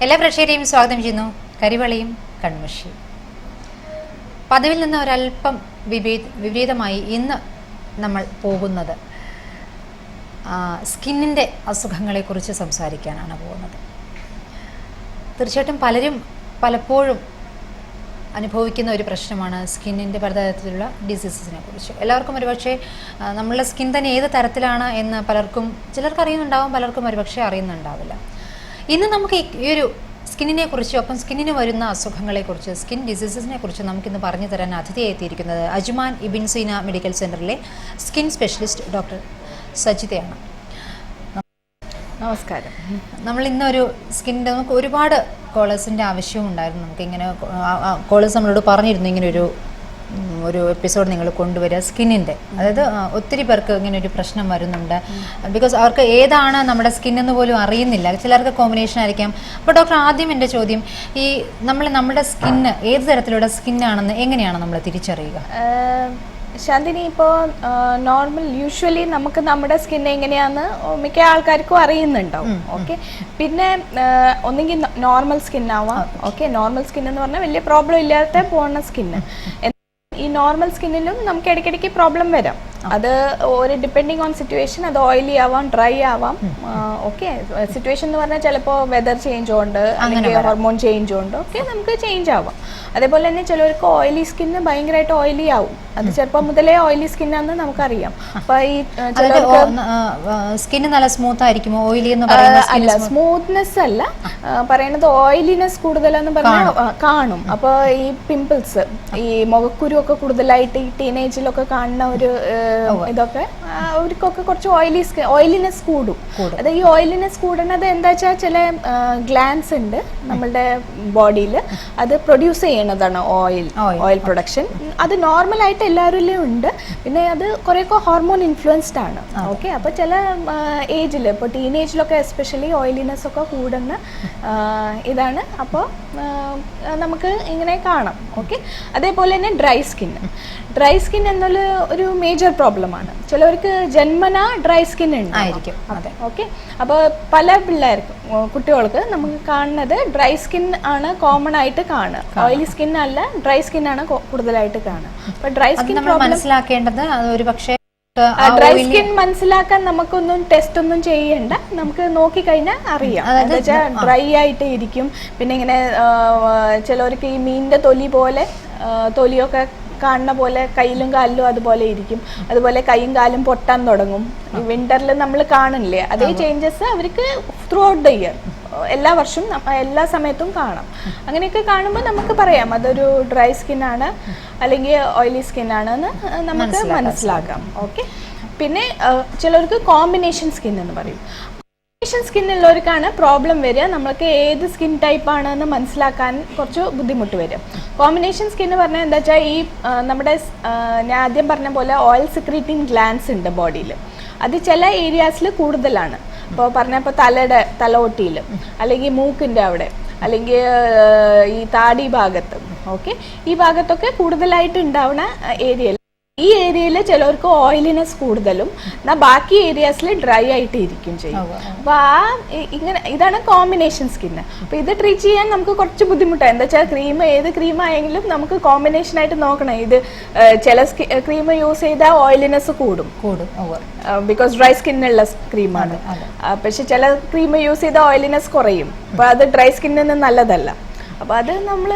എല്ലാ പ്രേക്ഷകരെയും സ്വാഗതം ചെയ്യുന്നു. കരിവളിയും കൺമഷിയും. പതിവിൽ നിന്ന് ഒരല്പം വിപരീതമായി ഇന്ന് നമ്മൾ പോകുന്നത് സ്കിന്നിൻ്റെ അസുഖങ്ങളെക്കുറിച്ച് സംസാരിക്കാനാണ് പോകുന്നത്. തീർച്ചയായിട്ടും പലരും പലപ്പോഴും അനുഭവിക്കുന്ന ഒരു പ്രശ്നമാണ് സ്കിന്നിൻ്റെ പലതരത്തിലുള്ള ഡിസീസസിനെ കുറിച്ച്. എല്ലാവർക്കും ഒരുപക്ഷെ നമ്മളുടെ സ്കിൻ തന്നെ ഏത് തരത്തിലാണ് എന്ന് ചിലർക്ക് അറിയുന്നുണ്ടാവും, പലർക്കും ഒരുപക്ഷെ അറിയുന്നുണ്ടാവില്ല. ഇന്ന് നമുക്ക് ഈ ഒരു സ്കിന്നിനെ കുറിച്ച്, ഒപ്പം സ്കിന്നിന് വരുന്ന അസുഖങ്ങളെക്കുറിച്ച്, സ്കിൻ ഡിസീസസിനെ കുറിച്ച് നമുക്കിന്ന് പറഞ്ഞു തരാൻ അതിഥിയായി എത്തിയിരിക്കുന്നത് അജ്മാൻ ഇബിൻ സീന മെഡിക്കൽ സെൻ്ററിലെ സ്കിൻ സ്പെഷ്യലിസ്റ്റ് ഡോക്ടർ സജിതയാണ്. നമസ്കാരം. നമ്മൾ ഇന്നൊരു സ്കിന്നിൻ്റെ നമുക്ക് ഒരുപാട് കോളേഴ്സിൻ്റെ ആവശ്യവും ഉണ്ടായിരുന്നു. നമുക്കിങ്ങനെ കോളേഴ്സ് നമ്മളോട് പറഞ്ഞിരുന്നു ഇങ്ങനെ ഒരു എപ്പിസോഡ് നിങ്ങൾ കൊണ്ടുവരിക സ്കിന്നിൻ്റെ. അതായത് ഒത്തിരി പേർക്ക് ഇങ്ങനെ ഒരു പ്രശ്നം വരുന്നുണ്ട്. ബിക്കോസ് അവർക്ക് ഏതാണ് നമ്മുടെ സ്കിന്നെന്ന് പോലും അറിയുന്നില്ല. ചിലർക്ക് കോമ്പിനേഷൻ ആയിരിക്കാം. അപ്പോൾ ഡോക്ടർ, ആദ്യം എൻ്റെ ചോദ്യം, ഈ നമ്മുടെ സ്കിന്ന് ഏത് തരത്തിലുള്ള സ്കിന്നാണെന്ന് എങ്ങനെയാണ് നമ്മൾ തിരിച്ചറിയുക? ശാന്തിനി, ഇപ്പോൾ യൂഷ്വലി നമുക്ക് നമ്മുടെ സ്കിൻ എങ്ങനെയാന്ന് മിക്ക ആൾക്കാർക്കും അറിയുന്നുണ്ടാവും. ഓക്കെ, പിന്നെ ഒന്നെങ്കിൽ നോർമൽ സ്കിൻ ആവാം. ഓക്കെ, നോർമൽ സ്കിൻ എന്ന് പറഞ്ഞാൽ വലിയ പ്രോബ്ലം ഇല്ലാത്ത പോകുന്ന സ്കിന്ന്. ഈ നോർമൽ സ്കിന്നിലും നമുക്ക് ഇടയ്ക്കിടയ്ക്ക് പ്രോബ്ലം വരാം. അത് ഒരു ഡിപ്പെൻഡിങ് ഓൺ സിറ്റുവേഷൻ, അത് ഓയിലി ആവാം, ഡ്രൈ ആവാം. ഓക്കെ, സിറ്റുവേഷൻ എന്ന് പറഞ്ഞാൽ ചിലപ്പോൾ വെതർ ചേഞ്ച് കൊണ്ട് അല്ലെങ്കിൽ ഹോർമോൺ ചേഞ്ച് കൊണ്ട് ഒക്കെ നമുക്ക് ചേഞ്ച് ആവാം. അതേപോലെ തന്നെ ചിലവർക്ക് ഓയിലി സ്കിന്ന് ഭയങ്കരമായിട്ട് ഓയിലി ആവും. അത് ചെറുപ്പം മുതലേ ഓയിലി സ്കിന്നാന്ന് നമുക്കറിയാം. അപ്പൊ ഈ സ്കിന്ന് നല്ല സ്മൂത്ത് ആയിരിക്കും, ഓയിലി എന്ന് അല്ല, സ്മൂത്ത്നെസ് അല്ല പറയണത്, ഓയിലിനെസ് കൂടുതലെന്ന് പറഞ്ഞാൽ കാണും. അപ്പൊ ഈ പിമ്പിൾസ്, ഈ മുഖക്കുരു ഒക്കെ കൂടുതലായിട്ട് ഈ ടീനേജിലൊക്കെ കാണുന്ന ഒരു ഇതൊക്കെ അവർക്കൊക്കെ കുറച്ച് ഓയിലിനെസ് കൂടും. അത് ഈ ഓയിലിനെസ് കൂടുന്നത് എന്താ വെച്ചാൽ ചില ഗ്ലാൻസ് ഉണ്ട് നമ്മളുടെ ബോഡിയിൽ, അത് പ്രൊഡ്യൂസ് ചെയ്യണതാണ് ഓയിൽ പ്രൊഡക്ഷൻ. അത് നോർമലായിട്ട് എല്ലാവരിലും ഉണ്ട്. പിന്നെ അത് കുറേയൊക്കെ ഹോർമോൺ ഇൻഫ്ലുവൻസ്ഡ് ആണ്. ഓക്കെ, അപ്പോൾ ചില ഏജിൽ, ഇപ്പോൾ ടീനേജിലൊക്കെ എസ്പെഷ്യലി ഓയിലിനെസ് ഒക്കെ കൂടുന്ന ഇതാണ്. അപ്പോൾ നമുക്ക് ഇങ്ങനെ കാണാം. ഓക്കെ, അതേപോലെ തന്നെ ഡ്രൈ സ്കിൻ എന്നുള്ള ഒരു മേജർ പ്രോബ്ലമാണ്. ചിലവർക്ക് ജന്മനാ ഡ്രൈ സ്കിൻ ഉണ്ടായിരിക്കും. ഓക്കെ, അപ്പോൾ പല കുട്ടികൾക്ക് നമുക്ക് കാണുന്നത് ഡ്രൈ സ്കിൻ ആണ് കോമൺ ആയിട്ട് കാണുക. ഓയിലി സ്കിൻ അല്ല, ഡ്രൈ സ്കിൻ ആണ് കൂടുതലായിട്ട് കാണുക. അപ്പൊ ഡ്രൈ സ്കിൻ മനസ്സിലാക്കേണ്ടത് ഒരു പക്ഷേ ഡ്രൈ സ്കിൻ മനസ്സിലാക്കാൻ നമുക്കൊന്നും ടെസ്റ്റ് ഒന്നും ചെയ്യണ്ട, നമുക്ക് നോക്കിക്കഴിഞ്ഞാൽ അറിയാം. എന്താ വെച്ചാൽ ഡ്രൈ ആയിട്ട് ഇരിക്കും. പിന്നെ ഇങ്ങനെ ചിലവർക്ക് ഈ മീനിന്റെ തൊലിയൊക്കെ കാണുന്ന പോലെ കയ്യിലും കാലിലും അതുപോലെ ഇരിക്കും. അതുപോലെ കൈയും കാലും പൊട്ടാൻ തുടങ്ങും. ഈ വിന്ററിൽ നമ്മൾ കാണില്ലേ, അതേ ചേഞ്ചസ് അവർക്ക് ത്രൂ ഔട്ട് ദ ഇയർ, എല്ലാ വർഷവും എല്ലാ സമയത്തും കാണാം. അങ്ങനെയൊക്കെ കാണുമ്പോൾ നമുക്ക് പറയാം അതൊരു ഡ്രൈ സ്കിൻ ആണ് അല്ലെങ്കിൽ ഓയിലി സ്കിൻ ആണെന്ന് നമുക്ക് മനസ്സിലാക്കാം. ഓക്കെ, പിന്നെ ചിലർക്ക് കോമ്പിനേഷൻ സ്കിൻ എന്ന് പറയും. കോമ്പിനേഷൻ സ്കിൻ ഉള്ളവർക്കാണ് പ്രോബ്ലം വരിക. നമ്മൾക്ക് ഏത് സ്കിൻ ടൈപ്പ് ആണെന്ന് മനസ്സിലാക്കാൻ കുറച്ച് ബുദ്ധിമുട്ട് വരും. കോമ്പിനേഷൻ സ്കിൻ പറഞ്ഞാൽ എന്താ വെച്ചാൽ ഈ നമ്മുടെ ഞാൻ ആദ്യം പറഞ്ഞ പോലെ ഓയിൽ സെക്രീറ്റിംഗ് ഗ്ലാൻസ് ഉണ്ട് ബോഡിയിൽ. അത് ചില ഏരിയാസിൽ കൂടുതലാണ്. ഇപ്പോൾ പറഞ്ഞപ്പോൾ തലയൊട്ടിയിൽ, അല്ലെങ്കിൽ മൂക്കിൻ്റെ അവിടെ, അല്ലെങ്കിൽ ഈ താടി ഭാഗത്ത്, ഓക്കെ, ഈ ഭാഗത്തൊക്കെ കൂടുതലായിട്ട് ഉണ്ടാവുന്ന ഏരിയയിൽ. ഈ ഏരിയയിൽ ചിലവർക്ക് ഓയിലിനെസ് കൂടുതലും, എന്നാൽ ബാക്കി ഏരിയാസിൽ ഡ്രൈ ആയിട്ട് ഇരിക്കും ചെയ്യും. അപ്പോൾ ഇതാണ് കോമ്പിനേഷൻ സ്കിന്ന്. അപ്പോൾ ഇത് ട്രീറ്റ് ചെയ്യാൻ നമുക്ക് കുറച്ച് ബുദ്ധിമുട്ടാണ്. എന്താ വെച്ചാൽ ഏത് ക്രീം ആയെങ്കിലും നമുക്ക് കോമ്പിനേഷൻ ആയിട്ട് നോക്കണം. ഇത് ചില ക്രീം യൂസ് ചെയ്താൽ ഓയിലിനെസ് കൂടും, ബിക്കോസ് ഡ്രൈ സ്കിന്നുള്ള ക്രീമാണ്. പക്ഷെ ചില ക്രീം യൂസ് ചെയ്താൽ ഓയിലിനെസ് കുറയും. അപ്പോൾ അത് ഡ്രൈ സ്കിന്നിന് നല്ലതല്ല. അപ്പോൾ അത് നമ്മൾ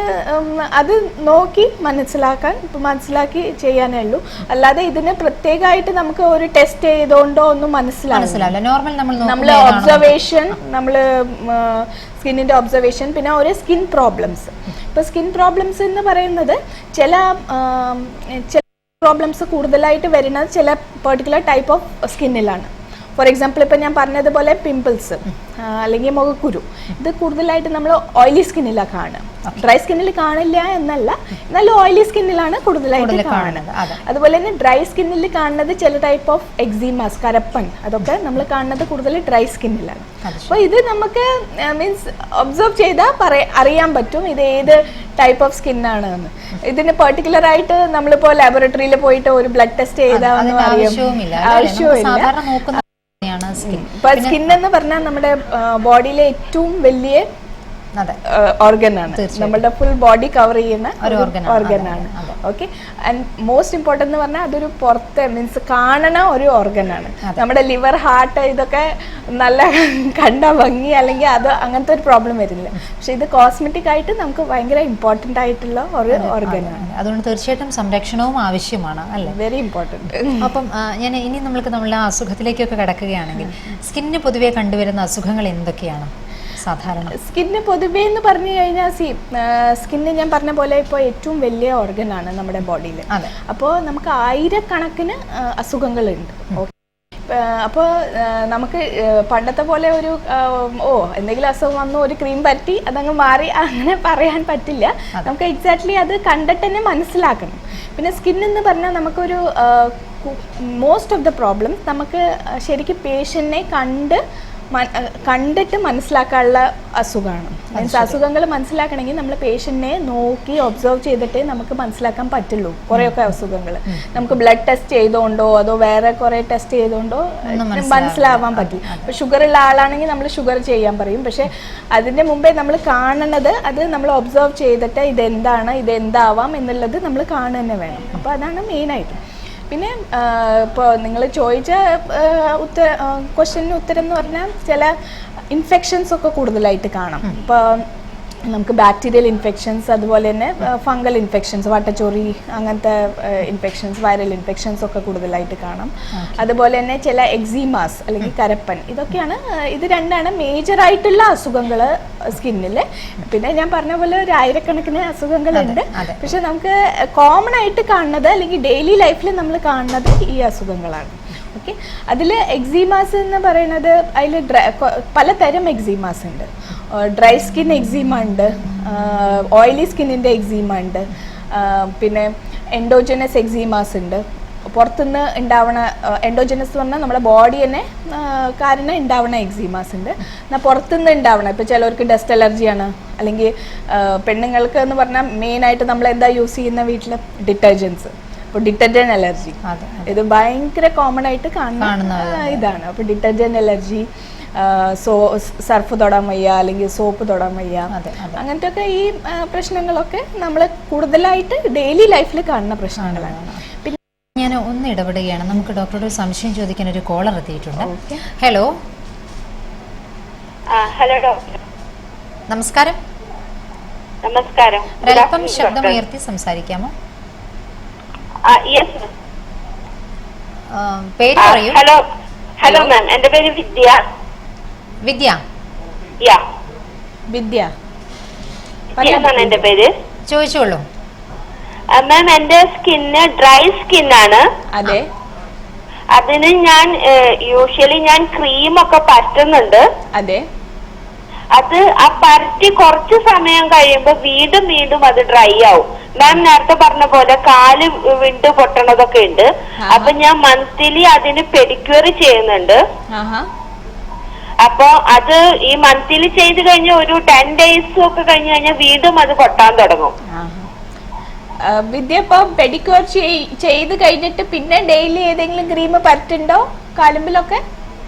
അത് നോക്കി മനസ്സിലാക്കി ചെയ്യാനേ ഉള്ളൂ. അല്ലാതെ ഇതിന് പ്രത്യേകമായിട്ട് നമുക്ക് ഒരു ടെസ്റ്റ് ചെയ്തോണ്ടോ ഒന്നും മനസ്സിലാവില്ല. നമ്മൾ ഒബ്സർവേഷൻ, സ്കിന്നിൻ്റെ ഒബ്സർവേഷൻ, പിന്നെ ഒരു സ്കിൻ പ്രോബ്ലംസ്. ഇപ്പോൾ സ്കിൻ പ്രോബ്ലംസ് എന്ന് പറയുന്നത് ചില പ്രോബ്ലംസ് കൂടുതലായിട്ട് വരുന്നത് ചില പെർട്ടിക്കുലർ ടൈപ്പ് ഓഫ് സ്കിന്നിലാണ്. ഫോർ എക്സാമ്പിൾ, ഇപ്പം ഞാൻ പറഞ്ഞതുപോലെ പിമ്പിൾസ് അല്ലെങ്കിൽ മുഖക്കുരു, ഇത് കൂടുതലായിട്ട് നമ്മൾ ഓയിലി സ്കിന്നിലാണ് കാണുക. ഡ്രൈ സ്കിന്നിൽ കാണില്ല എന്നല്ല, എന്നാലും ഓയിലി സ്കിന്നിലാണ് കൂടുതലായിട്ട് കാണുന്നത്. അതുപോലെ തന്നെ ഡ്രൈ സ്കിന്നിൽ കാണുന്നത് ചില ടൈപ്പ് ഓഫ് എക്സീമാസ്, കരപ്പൻ, അതൊക്കെ നമ്മൾ കാണുന്നത് കൂടുതൽ ഡ്രൈ സ്കിന്നിലാണ്. അപ്പോൾ ഇത് നമുക്ക് മീൻസ് ഒബ്സർവ് ചെയ്താൽ അറിയാൻ പറ്റും ഇത് ഏത് ടൈപ്പ് ഓഫ് സ്കിന്നാണ് എന്ന്. ഇതിന് പെർട്ടിക്കുലർ ആയിട്ട് നമ്മളിപ്പോൾ ലാബോറട്ടറിയിൽ പോയിട്ട് ഒരു ബ്ലഡ് ടെസ്റ്റ് ചെയ്താൽ ഒന്നും ആവശ്യമില്ല. സ്കിൻ എന്ന് പറഞ്ഞാൽ നമ്മുടെ ബോഡിയിലെ ഏറ്റവും വലിയ ഓർഗൻ ആണ്, നമ്മളുടെ ഫുൾ ബോഡി കവർ ചെയ്യുന്ന ഓർഗൻ ആണ്. ഓക്കെ, ആൻഡ് മോസ്റ്റ് ഇമ്പോർട്ടന്റ് എന്ന് പറഞ്ഞാൽ അതൊരു പുറത്ത് മീൻസ് കാണണ ഒരു ഓർഗൻ ആണ്. നമ്മുടെ ലിവർ, ഹാർട്ട് ഇതൊക്കെ നല്ല കണ്ട ഭംഗി അല്ലെങ്കിൽ അത് അങ്ങനത്തെ ഒരു പ്രോബ്ലം വരില്ല. പക്ഷെ ഇത് കോസ്മെറ്റിക് ആയിട്ട് നമുക്ക് ഭയങ്കര ഇമ്പോർട്ടന്റ് ആയിട്ടുള്ള ഒരു ഓർഗൻ ആണ്. അതുകൊണ്ട് തീർച്ചയായിട്ടും സംരക്ഷണവും ആവശ്യമാണ് അല്ലേ? Very important. അപ്പം ഇനി നമ്മൾക്ക് നമ്മളുടെ അസുഖത്തിലേക്കൊക്കെ കിടക്കുകയാണെങ്കിൽ സ്കിന്നിന് പൊതുവെ കണ്ടുവരുന്ന അസുഖങ്ങൾ എന്തൊക്കെയാണ് സാധാരണ? സ്കിന്ന് പൊതുവേ എന്ന് പറഞ്ഞു കഴിഞ്ഞാൽ സ്കിന്ന് ഞാൻ പറഞ്ഞ പോലെ ഇപ്പോൾ ഏറ്റവും വലിയ ഓർഗൻ ആണ് നമ്മുടെ ബോഡിയിൽ. അപ്പോൾ നമുക്ക് ആയിരക്കണക്കിന് അസുഖങ്ങളുണ്ട്. അപ്പോൾ നമുക്ക് പണ്ടത്തെ പോലെ ഒരു എന്തെങ്കിലും അസുഖം വന്നു ഒരു ക്രീം പറ്റി അതങ്ങ് മാറി അങ്ങനെ പറയാൻ പറ്റില്ല. നമുക്ക് എക്സാക്ട്ലി അത് കണ്ടിട്ട് തന്നെ മനസ്സിലാക്കണം. പിന്നെ സ്കിൻ എന്ന് പറഞ്ഞാൽ നമുക്കൊരു മോസ്റ്റ് ഓഫ് ദ പ്രോബ്ലംസ് നമുക്ക് ശരിക്കും പേഷ്യൻറ്റിനെ കണ്ടിട്ട് മനസ്സിലാക്കാനുള്ള അസുഖമാണ്. മീൻസ് അസുഖങ്ങൾ മനസ്സിലാക്കണമെങ്കിൽ നമ്മൾ പേഷ്യൻറ്റിനെ നോക്കി ഒബ്സർവ് ചെയ്തിട്ടേ നമുക്ക് മനസ്സിലാക്കാൻ പറ്റുള്ളൂ. കുറേയൊക്കെ അസുഖങ്ങൾ നമുക്ക് ബ്ലഡ് ടെസ്റ്റ് ചെയ്തുകൊണ്ടോ അതോ വേറെ കുറേ ടെസ്റ്റ് ചെയ്തുകൊണ്ടോ മനസ്സിലാവാൻ പറ്റില്ല. ഇപ്പോൾ ഷുഗർ ഉള്ള ആളാണെങ്കിൽ നമ്മൾ ഷുഗർ ചെയ്യാൻ പറയും. പക്ഷേ അതിൻ്റെ മുമ്പേ നമ്മൾ കാണുന്നത് അത് നമ്മൾ ഒബ്സർവ് ചെയ്തിട്ട് ഇതെന്താവാം എന്നുള്ളത് നമ്മൾ കാണുക തന്നെ വേണം. അപ്പോൾ അതാണ് മെയിനായിട്ട്. പിന്നെ ഇപ്പോൾ നിങ്ങൾ ചോദിച്ച ക്വസ്റ്റ്യന് ഉത്തരം എന്ന് പറഞ്ഞാൽ ചില ഇൻഫെക്ഷൻസ് ഒക്കെ കൂടുതലായിട്ട് കാണാം. ഇപ്പോൾ നമുക്ക് ബാക്ടീരിയൽ ഇൻഫെക്ഷൻസ്, അതുപോലെ തന്നെ ഫംഗൽ ഇൻഫെക്ഷൻസ്, വട്ടച്ചൊറി അങ്ങനത്തെ ഇൻഫെക്ഷൻസ്, വൈറൽ ഇൻഫെക്ഷൻസ് ഒക്കെ കൂടുതലായിട്ട് കാണാം. അതുപോലെ തന്നെ ചില എക്സീമാസ് അല്ലെങ്കിൽ കരപ്പൻ, ഇത് രണ്ടാണ് മേജറായിട്ടുള്ള അസുഖങ്ങൾ സ്കിന്നിൽ. പിന്നെ ഞാൻ പറഞ്ഞ പോലെ ഒരു ആയിരക്കണക്കിന് അസുഖങ്ങളുണ്ട്. പക്ഷെ നമുക്ക് കോമൺ ആയിട്ട് കാണുന്നത് അല്ലെങ്കിൽ ഡെയിലി ലൈഫിൽ നമ്മൾ കാണുന്നത് ഈ അസുഖങ്ങളാണ്. ഓക്കെ, അതിൽ എക്സീമാസ് എന്ന് പറയുന്നത് അതിൽ പലതരം എക്സീമാസ് ഉണ്ട്. ഡ്രൈ സ്കിൻ എക്സീമ ഉണ്ട്, ഓയിലി സ്കിന്നിൻ്റെ എക്സീമ ഉണ്ട്, പിന്നെ എൻഡോജനസ് എക്സീമാസ് ഉണ്ട്. പുറത്തുനിന്ന് ഉണ്ടാവണ എൻഡോജനസ് എന്ന് പറഞ്ഞാൽ നമ്മുടെ ബോഡി തന്നെ കാരണം ഉണ്ടാവണ എക്സീമാസ് ഉണ്ട്. എന്നാൽ പുറത്തുനിന്ന് ഉണ്ടാവണം, ഇപ്പോൾ ചിലവർക്ക് ഡസ്റ്റ് അലർജിയാണ്, അല്ലെങ്കിൽ പെണ്ണുങ്ങൾക്ക് എന്ന് പറഞ്ഞാൽ മെയിനായിട്ട് നമ്മൾ എന്താ യൂസ് ചെയ്യുന്ന വീട്ടിൽ ഡിറ്റർജൻസ്. അപ്പോൾ ഡിറ്റർജൻറ്റ് അലർജി ഇത് ഭയങ്കര കോമൺ ആയിട്ട് കാണുന്ന ഇതാണ്. അപ്പോൾ ഡിറ്റർജൻറ്റ് അലർജി, സർഫ് തൊടാൻ വയ്യ അല്ലെങ്കിൽ സോപ്പ് തൊടാൻ വയ്യ, അങ്ങനത്തെ ഒക്കെ ഈ പ്രശ്നങ്ങളൊക്കെ നമ്മൾ കൂടുതലായിട്ട് ഡെയിലി ലൈഫിൽ കാണുന്ന പ്രശ്നങ്ങളാണ്. പിന്നെ ഞാൻ ഒന്ന് ഇടപെടുകയാണ്. നമുക്ക് ഡോക്ടറോട് സംശയം ചോദിക്കാൻ ഒരു കോളർ എത്തിയിട്ടുണ്ട്. ഹലോ. Hello doctor. നമസ്കാരം. നമസ്കാരം. അല്പം ശബ്ദം ഉയർത്തി സംസാരിക്കാമോ? പേര് പറയൂ. ഹലോ മാം, എന്റെ പേര് വിദ്യ. വിദ്യ എന്നാണ് എന്റെ പേര്. ചോദിച്ചോളൂ മാം. എന്റെ സ്കിന്ന് ഡ്രൈ സ്കിന്നാണ്. അതെ. അതിന് യൂഷ്വലി ഞാൻ ക്രീമൊക്കെ പറ്റുന്നുണ്ട്. അതെ. അത് ആ പരത്തി കുറച്ച് സമയം കഴിയുമ്പോ വീണ്ടും അത് ഡ്രൈ ആവും. മാം നേരത്തെ പറഞ്ഞ പോലെ കാല് വിണ്ടു പൊട്ടണതൊക്കെ ഉണ്ട്. അപ്പൊ ഞാൻ മന്ത്ലി അതിന് പെഡിക്യൂർ ചെയ്യുന്നുണ്ട്. അപ്പൊ അത് ഈ മന്ത്ലി ചെയ്ത് കഴിഞ്ഞ ഒരു 10 days ഒക്കെ കഴിഞ്ഞ് കഴിഞ്ഞാൽ വീണ്ടും അത് പൊട്ടാൻ തുടങ്ങും. വിദ്യ, ഇപ്പൊ പെഡിക്യൂർ ചെയ്ത് കഴിഞ്ഞിട്ട് പിന്നെ ഡെയിലി ഏതെങ്കിലും ക്രീം പറ്റുണ്ടോ കാലുമ്പിലൊക്കെ?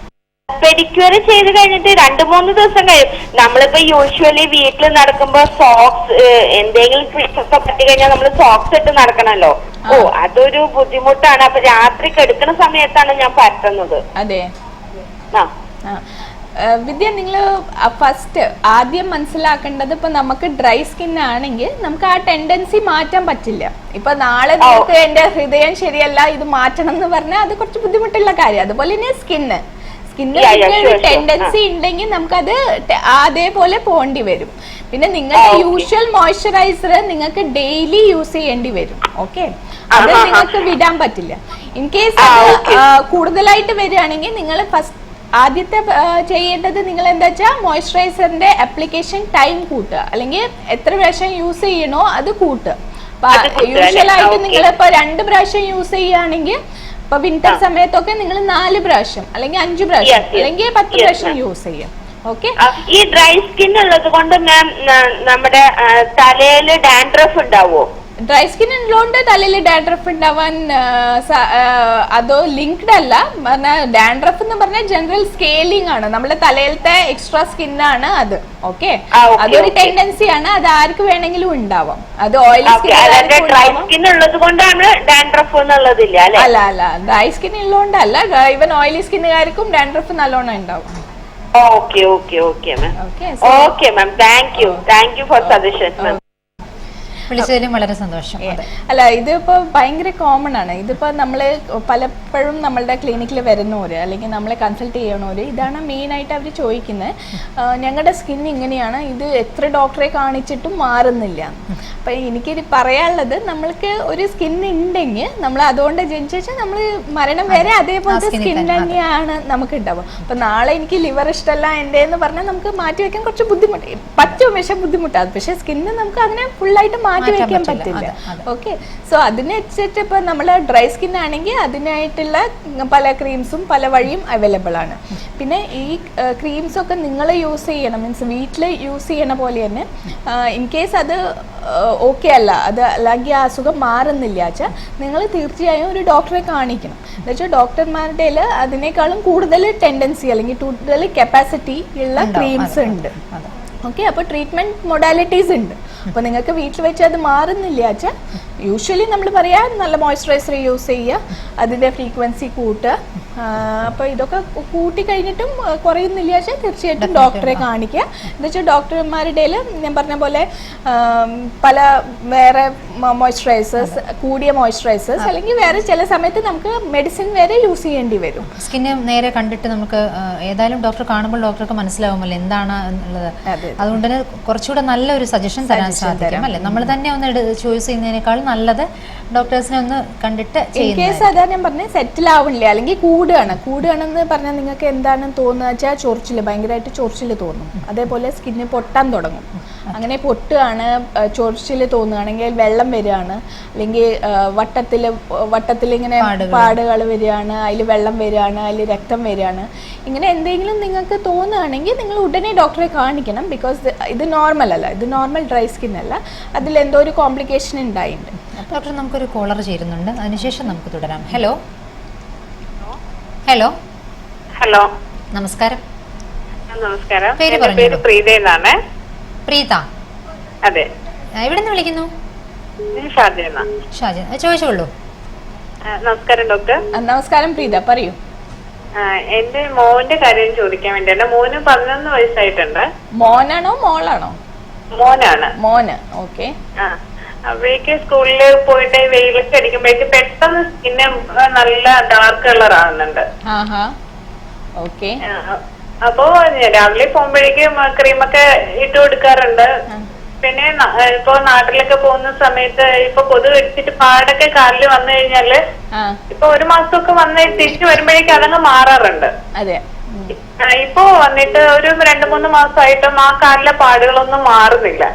പെഡിക്യൂർ ചെയ്ത് കഴിഞ്ഞിട്ട് 2-3 ദിവസം കഴിയും. നമ്മളിപ്പോ യൂഷ്വലി വീട്ടിൽ നടക്കുമ്പോ സോക്സ് എന്തെങ്കിലും ക്രീംസ് ഒക്കെ പറ്റി കഴിഞ്ഞാൽ നമ്മൾ സോക്സ് ഇട്ട് നടക്കണല്ലോ. അതൊരു ബുദ്ധിമുട്ടാണ്. അപ്പൊ രാത്രി കെടുക്കുന്ന സമയത്താണ് ഞാൻ പറ്റുന്നത്. അതെ. വിദ്യ, നിങ്ങൾ ഫസ്റ്റ് ആദ്യം മനസ്സിലാക്കേണ്ടത് ഇപ്പൊ നമുക്ക് ഡ്രൈ സ്കിൻ ആണെങ്കിൽ നമുക്ക് ആ ടെൻഡൻസി മാറ്റാൻ പറ്റില്ല. ഇപ്പൊ നാളെ നമുക്ക് എന്റെ ഹൃദയം ശരിയല്ല, ഇത് മാറ്റണം എന്ന് പറഞ്ഞാൽ അത് കുറച്ച് ബുദ്ധിമുട്ടുള്ള കാര്യം. അതുപോലെ തന്നെ സ്കിന്നിന് ടെൻഡൻസി ഉണ്ടെങ്കിൽ നമുക്കത് അതേപോലെ പോണ്ടി വരും. പിന്നെ നിങ്ങളുടെ യൂഷ്വൽ മോയ്സ്ചറൈസർ നിങ്ങൾക്ക് ഡെയിലി യൂസ് ചെയ്യേണ്ടി വരും. ഓക്കെ, അത് നിങ്ങൾക്ക് വിടാൻ പറ്റില്ല. ഇൻ കേസ് കൂടുതലായിട്ട് വരികയാണെങ്കിൽ നിങ്ങൾ ആദ്യത്തെ ചെയ്യേണ്ടത് നിങ്ങൾ എന്താ വെച്ചാൽ മോയ്സ്ചറൈസറിന്റെ അപ്ലിക്കേഷൻ ടൈം കൂട്ടുക, അല്ലെങ്കിൽ എത്ര പ്രാവശ്യം യൂസ് ചെയ്യണോ അത് കൂട്ടുക. യൂഷ്വലായിട്ട് നിങ്ങൾ ഇപ്പൊ 2 പ്രാവശ്യം യൂസ് ചെയ്യുകയാണെങ്കിൽ ഇപ്പൊ വിന്റർ സമയത്തൊക്കെ നിങ്ങൾ 4 പ്രാവശ്യം അല്ലെങ്കിൽ 5 പ്രാവശ്യം അല്ലെങ്കിൽ 10 പ്രാവശ്യം യൂസ് ചെയ്യാം. ഓക്കെ. ഈ ഡ്രൈ സ്കിൻ ഉള്ളത് കൊണ്ട് മാം നമ്മുടെ തലയില് ഡാൻഡ്രഫ് ഉണ്ടാവോ? ഡ്രൈ സ്കിൻ ഉള്ളതുകൊണ്ട് തലയിൽ ഡാൻഡ്രഫ് ഉണ്ടാവാൻ അതോ ലിങ്ക്ഡ് അല്ല. പറഞ്ഞാൽ ഡാൻഡ്രഫ് എന്ന് പറഞ്ഞാൽ ജനറൽ സ്കെയിലിംഗ് ആണ്, നമ്മുടെ തലയിലത്തെ എക്സ്ട്രാ സ്കിന്നാണ് അത്. ഓക്കെ, അതൊരു ടെൻഡൻസി ആണ്, അത് ആർക്ക് വേണമെങ്കിലും ഉണ്ടാവാം. അത് ഓയിലി സ്കിൻ ഉള്ളത് കൊണ്ടാണ് ഡാൻഡ്രഫ് എന്നുള്ളതില്ല അല്ല. അല്ല, ഡ്രൈ സ്കിൻ ഉള്ളതുകൊണ്ടല്ല, ഈവൻ ഓയിലി സ്കിന്നുകാർക്കും ഡാൻഡ്രഫ് നല്ലോണം ഉണ്ടാവും. Okay okay okay ma'am. Okay ma'am, thank you for suggestion ma'am. വിളിച്ചതിലും വളരെ സന്തോഷം. അല്ല, ഇതിപ്പോ ഭയങ്കര കോമൺ ആണ്. ഇതിപ്പോ നമ്മള് പലപ്പോഴും നമ്മളുടെ ക്ലിനിക്കിൽ വരുന്നവര് അല്ലെങ്കിൽ നമ്മളെ കൺസൾട്ട് ചെയ്യണവര് ഇതാണ് മെയിൻ ആയിട്ട് അവർ ചോദിക്കുന്നത്. ഞങ്ങളുടെ സ്കിൻ ഇങ്ങനെയാണ്, ഇത് എത്ര ഡോക്ടറെ കാണിച്ചിട്ടും മാറുന്നില്ല. അപ്പൊ എനിക്ക് പറയാനുള്ളത്, നമ്മൾക്ക് ഒരു സ്കിൻ ഉണ്ടെങ്കിൽ നമ്മൾ അതുകൊണ്ട് ജനിച്ചാൽ നമ്മൾ മരണം വരെ അതേപോലത്തെ സ്കിൻ തന്നെയാണ് നമുക്ക് ഉണ്ടാവുക. അപ്പൊ നാളെ എനിക്ക് ലിവർ ഇഷ്ടമല്ല എൻ്റെ എന്ന് പറഞ്ഞാൽ നമുക്ക് മാറ്റി വെക്കാൻ കുറച്ച് ബുദ്ധിമുട്ട് പറ്റും, പക്ഷെ ബുദ്ധിമുട്ടാണ്. പക്ഷെ സ്കിന്ന് നമുക്ക് അതിനെ ഫുള്ളായിട്ട് മാറ്റി വെക്കാൻ പറ്റില്ല. ഓക്കെ, സോ അതിനെ വെച്ചിട്ട് ഇപ്പൊ നമ്മള് ഡ്രൈ സ്കിൻ ആണെങ്കിൽ അതിനായിട്ടുള്ള പല ക്രീംസും പല വഴിയും അവൈലബിൾ ആണ്. പിന്നെ ഈ ക്രീംസ് ഒക്കെ നിങ്ങൾ യൂസ് ചെയ്യണം, മീൻസ് വീട്ടിൽ യൂസ് ചെയ്യണ പോലെ തന്നെ. ഇൻ കേസ് അത് ഓക്കെ അല്ല, അത് അല്ലെങ്കിൽ ആ അസുഖം മാറുന്നില്ല വെച്ചാൽ നിങ്ങൾ തീർച്ചയായും ഒരു ഡോക്ടറെ കാണിക്കണം. എന്ന് വെച്ചാൽ ഡോക്ടർമാരുടെ അതിനേക്കാളും കൂടുതൽ ടെൻഡൻസി അല്ലെങ്കിൽ കൂടുതൽ കപ്പാസിറ്റി ഉള്ള ക്രീംസ് ഉണ്ട്. ഓക്കെ, അപ്പോൾ ട്രീറ്റ്മെന്റ് മൊഡാലിറ്റീസ് ഉണ്ട്. അപ്പോൾ നിങ്ങൾക്ക് വീട്ടിൽ വെച്ച് അത് മാറുന്നില്ല വെച്ചാൽ യൂഷ്വലി നമ്മൾ പറയാ നല്ല മോയ്സ്ചറൈസർ യൂസ് ചെയ്യുക, അതിൻ്റെ ഫ്രീക്വൻസി കൂട്ടുക. അപ്പോൾ ഇതൊക്കെ കൂട്ടി കഴിഞ്ഞിട്ടും കുറയുന്നില്ല വെച്ചാൽ തീർച്ചയായിട്ടും ഡോക്ടറെ കാണിക്കുക. എന്ന് വെച്ചാൽ ഡോക്ടർമാരുടെ ഞാൻ പറഞ്ഞ പോലെ പല വേറെ മോയ്സ്ചറൈസേഴ്സ്, കൂടിയ മോയ്സ്ചറൈസേഴ്സ്, അല്ലെങ്കിൽ വേറെ ചില സമയത്ത് നമുക്ക് മെഡിസിൻ വരെ യൂസ് ചെയ്യേണ്ടി വരും. സ്കിന്നെ നേരെ കണ്ടിട്ട് നമുക്ക് ഏതായാലും ഡോക്ടർ കാണുമ്പോൾ ഡോക്ടർക്ക് മനസ്സിലാവുമല്ലോ എന്താണ് എന്നുള്ളത്. അതുകൊണ്ട് തന്നെ കുറച്ചുകൂടെ നല്ലൊരു സജഷൻ തരാൻ സാധിക്കും അല്ലേ? നമ്മൾ തന്നെ ഒന്ന് ചോയ്സ് ചെയ്യുന്നതിനേക്കാൾ നല്ലത് ഡോക്ടേഴ്സിനെ ഒന്ന് കണ്ടിട്ട് കേസ് അതാ ഞാൻ പറഞ്ഞത്, സെറ്റിൽ ആവണില്ല അല്ലെങ്കിൽ കൂടുകയാണെന്ന് പറഞ്ഞാൽ നിങ്ങൾക്ക് എന്താണെന്ന് തോന്നുക വെച്ചാൽ ചൊറിച്ചിൽ, ഭയങ്കരമായിട്ട് ചൊറിച്ചിൽ തോന്നും. അതേപോലെ സ്കിന്ന് പൊട്ടാൻ തുടങ്ങും. അങ്ങനെ പൊട്ടുകയാണ്, ചൊറിച്ചിൽ തോന്നുകയാണെങ്കിൽ വെള്ളം വരികയാണ്, അല്ലെങ്കിൽ വട്ടത്തിൽ ഇങ്ങനെ പാടുകൾ വരികയാണ്, അതിൽ വെള്ളം വരികയാണ്, അതിൽ രക്തം വരികയാണ്, ഇങ്ങനെ എന്തെങ്കിലും നിങ്ങൾക്ക് തോന്നുകയാണെങ്കിൽ നിങ്ങൾ ഉടനെ ഡോക്ടറെ കാണിക്കണം. ബിക്കോസ് ഇത് നോർമൽ അല്ല, ഇത് നോർമൽ ഡ്രൈ സ്കിൻ അല്ല, അതിൽ എന്തോ ഒരു കോംപ്ലിക്കേഷൻ ഉണ്ടായിട്ടുണ്ട്. ഡോക്ടർ, നമുക്കൊരു കോളർ ചേരുന്നുണ്ട്, അതിനുശേഷം നമുക്ക് തുടരാം. ഹലോ ഹലോ ഹലോ, നമസ്കാരം. നമസ്കാരം, പേര് പ്രീത എന്നാണ്. പ്രീത? അതെ. എവിടെ നിന്ന് വിളിക്കുന്നു? ഷാജ. ചോദിച്ചോളൂ. നമസ്കാരം ഡോക്ടർ. നമസ്കാരം പ്രീത, പറയൂ. എന്റെ മോന്റെ കാര്യം ചോദിക്കാൻ വേണ്ടിയാണ്. മോന് 11 വയസ്സായിട്ടുണ്ട്. മോനാണോ മോളാണോ? മോനാണ്. മോന്. ഓക്കെ. അപ്പോഴേക്ക് സ്കൂളിൽ പോയിട്ട് വെയിലൊക്കെ അടിക്കുമ്പോഴേക്ക് പെട്ടെന്ന് സ്കിന്ന് നല്ല ഡാർക്ക് കളർ ആവുന്നുണ്ട്. ഓക്കെ. അപ്പോ രാവിലെ പോകുമ്പോഴേക്കും ക്രീമൊക്കെ ഇട്ട് കൊടുക്കാറുണ്ട്. പിന്നെ ഇപ്പൊ നാട്ടിലൊക്കെ പോകുന്ന സമയത്ത് ഇപ്പൊ കൊതു കടിച്ചിട്ട് പാടൊക്കെ കാലിൽ വന്നു കഴിഞ്ഞാല് ഇപ്പൊ 1 മാസമൊക്കെ വന്ന് തിരിച്ചു വരുമ്പോഴേക്കും അതങ്ങ് മാറാറുണ്ട്. അതെ. ഇപ്പൊ വന്നിട്ട് ഒരു 2-3 മാസമായിട്ടും ആ കാലിലെ പാടുകളൊന്നും മാറുന്നില്ല.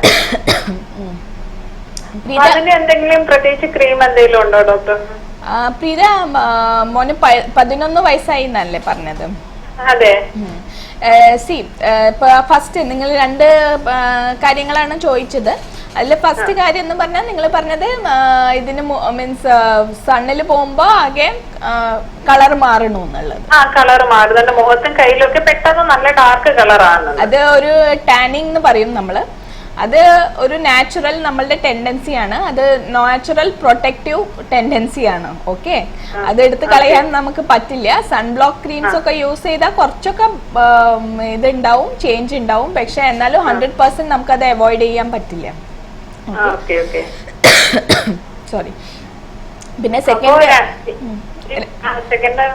അതിന് എന്തെങ്കിലും പ്രത്യേകിച്ച് ക്രീം എന്തെങ്കിലും ഉണ്ടോ ഡോക്ടർ? പ്രീത, മോന് 11 വയസ്സായി എന്നല്ലേ പറഞ്ഞത്? അതെ. ഫസ്റ്റ് നിങ്ങൾ 2 കാര്യങ്ങളാണ് ചോദിച്ചത്. അതിൽ ഫസ്റ്റ് കാര്യം എന്ന് പറഞ്ഞാൽ നിങ്ങൾ പറഞ്ഞത് ഇതിന് മീൻസ് സണ്ണിൽ പോകുമ്പോ ആകെ കളർ മാറണു എന്നുള്ളത്. കളർ മാറുന്നുണ്ട്, മുഖത്തും കയ്യിലൊക്കെ പെട്ടെന്ന് നല്ല ഡാർക്ക് കളറാണ്. അത് ഒരു ടാനിങ് എന്ന് പറയും നമ്മള്. അത് ഒരു നാച്ചുറൽ നമ്മളുടെ ടെൻഡൻസിയാണ്, അത് നാച്ചുറൽ പ്രൊട്ടക്റ്റീവ് ടെൻഡൻസിയാണ്. ഓക്കെ, അത് എടുത്ത് കളയാൻ നമുക്ക് പറ്റില്ല. സൺബ്ലോക്ക് ക്രീംസ് ഒക്കെ യൂസ് ചെയ്താൽ കുറച്ചൊക്കെ ഇതുണ്ടാവും, ചേഞ്ച് ഉണ്ടാവും. പക്ഷെ എന്നാലും 100% നമുക്കത് അവോയ്ഡ് ചെയ്യാൻ പറ്റില്ല. സോറി. പിന്നെ സെക്കൻഡ്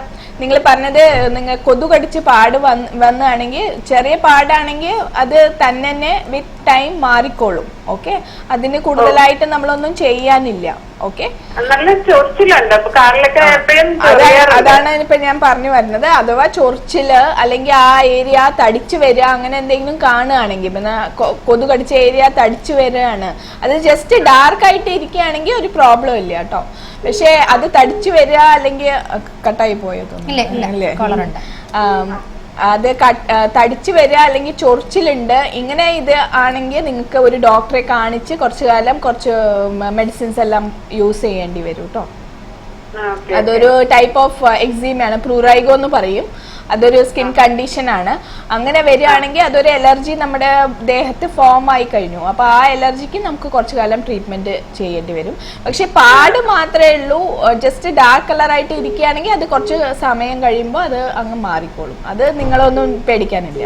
നിങ്ങൾ പറഞ്ഞത്, നിങ്ങൾ കൊതു കടിച്ച് പാട് വന്നാണെങ്കിൽ, ചെറിയ പാടാണെങ്കിൽ അത് തന്നെ വിത്ത് ടൈം മാറിക്കോളും. ഓക്കെ, അതിന് കൂടുതലായിട്ട് നമ്മളൊന്നും ചെയ്യാനില്ല. ഓക്കെ, അതാണ് ഇപ്പൊ ഞാൻ പറഞ്ഞു വരുന്നത്. അഥവാ ചൊറിച്ചില് അല്ലെങ്കിൽ ആ ഏരിയ തടിച്ചു വരിക അങ്ങനെ എന്തെങ്കിലും കാണുകയാണെങ്കിൽ, പിന്നെ കൊതു കടിച്ച ഏരിയ തടിച്ചു വരികയാണ്, അത് ജസ്റ്റ് ഡാർക്ക് ആയിട്ട് ഇരിക്കുകയാണെങ്കിൽ ഒരു പ്രോബ്ലം ഇല്ല കേട്ടോ. പക്ഷെ അത് തടിച്ചു വരിക അല്ലെങ്കിൽ കട്ടായി പോയതൊന്നും അത് തടിച്ചു വരിക അല്ലെങ്കിൽ ചൊറിച്ചിലുണ്ട്, ഇങ്ങനെ ഇത് ആണെങ്കിൽ നിങ്ങൾക്ക് ഒരു ഡോക്ടറെ കാണിച്ച് കുറച്ചു കാലം കുറച്ച് മെഡിസിൻസ് എല്ലാം യൂസ് ചെയ്യേണ്ടി വരും കേട്ടോ. അതൊരു ടൈപ്പ് ഓഫ് എക്സീമയാണ്, പ്രൂറൈഗോ എന്ന് പറയും. അതൊരു സ്കിൻ കണ്ടീഷൻ ആണ്. അങ്ങനെ വരികയാണെങ്കിൽ അതൊരു അലർജി നമ്മുടെ ദേഹത്ത് ഫോം ആയി കഴിഞ്ഞു. അപ്പോൾ ആ അലർജിക്ക് നമുക്ക് കുറച്ചു കാലം ട്രീറ്റ്മെന്റ് ചെയ്യേണ്ടി വരും. പക്ഷെ പാട് മാത്രമേ ഉള്ളൂ, ജസ്റ്റ് ഡാർക്ക് കളറായിട്ട് ഇരിക്കുകയാണെങ്കിൽ അത് കുറച്ച് സമയം കഴിയുമ്പോൾ അത് അങ്ങ് മാറിക്കോളും. അത് നിങ്ങളൊന്നും പേടിക്കാനില്ല.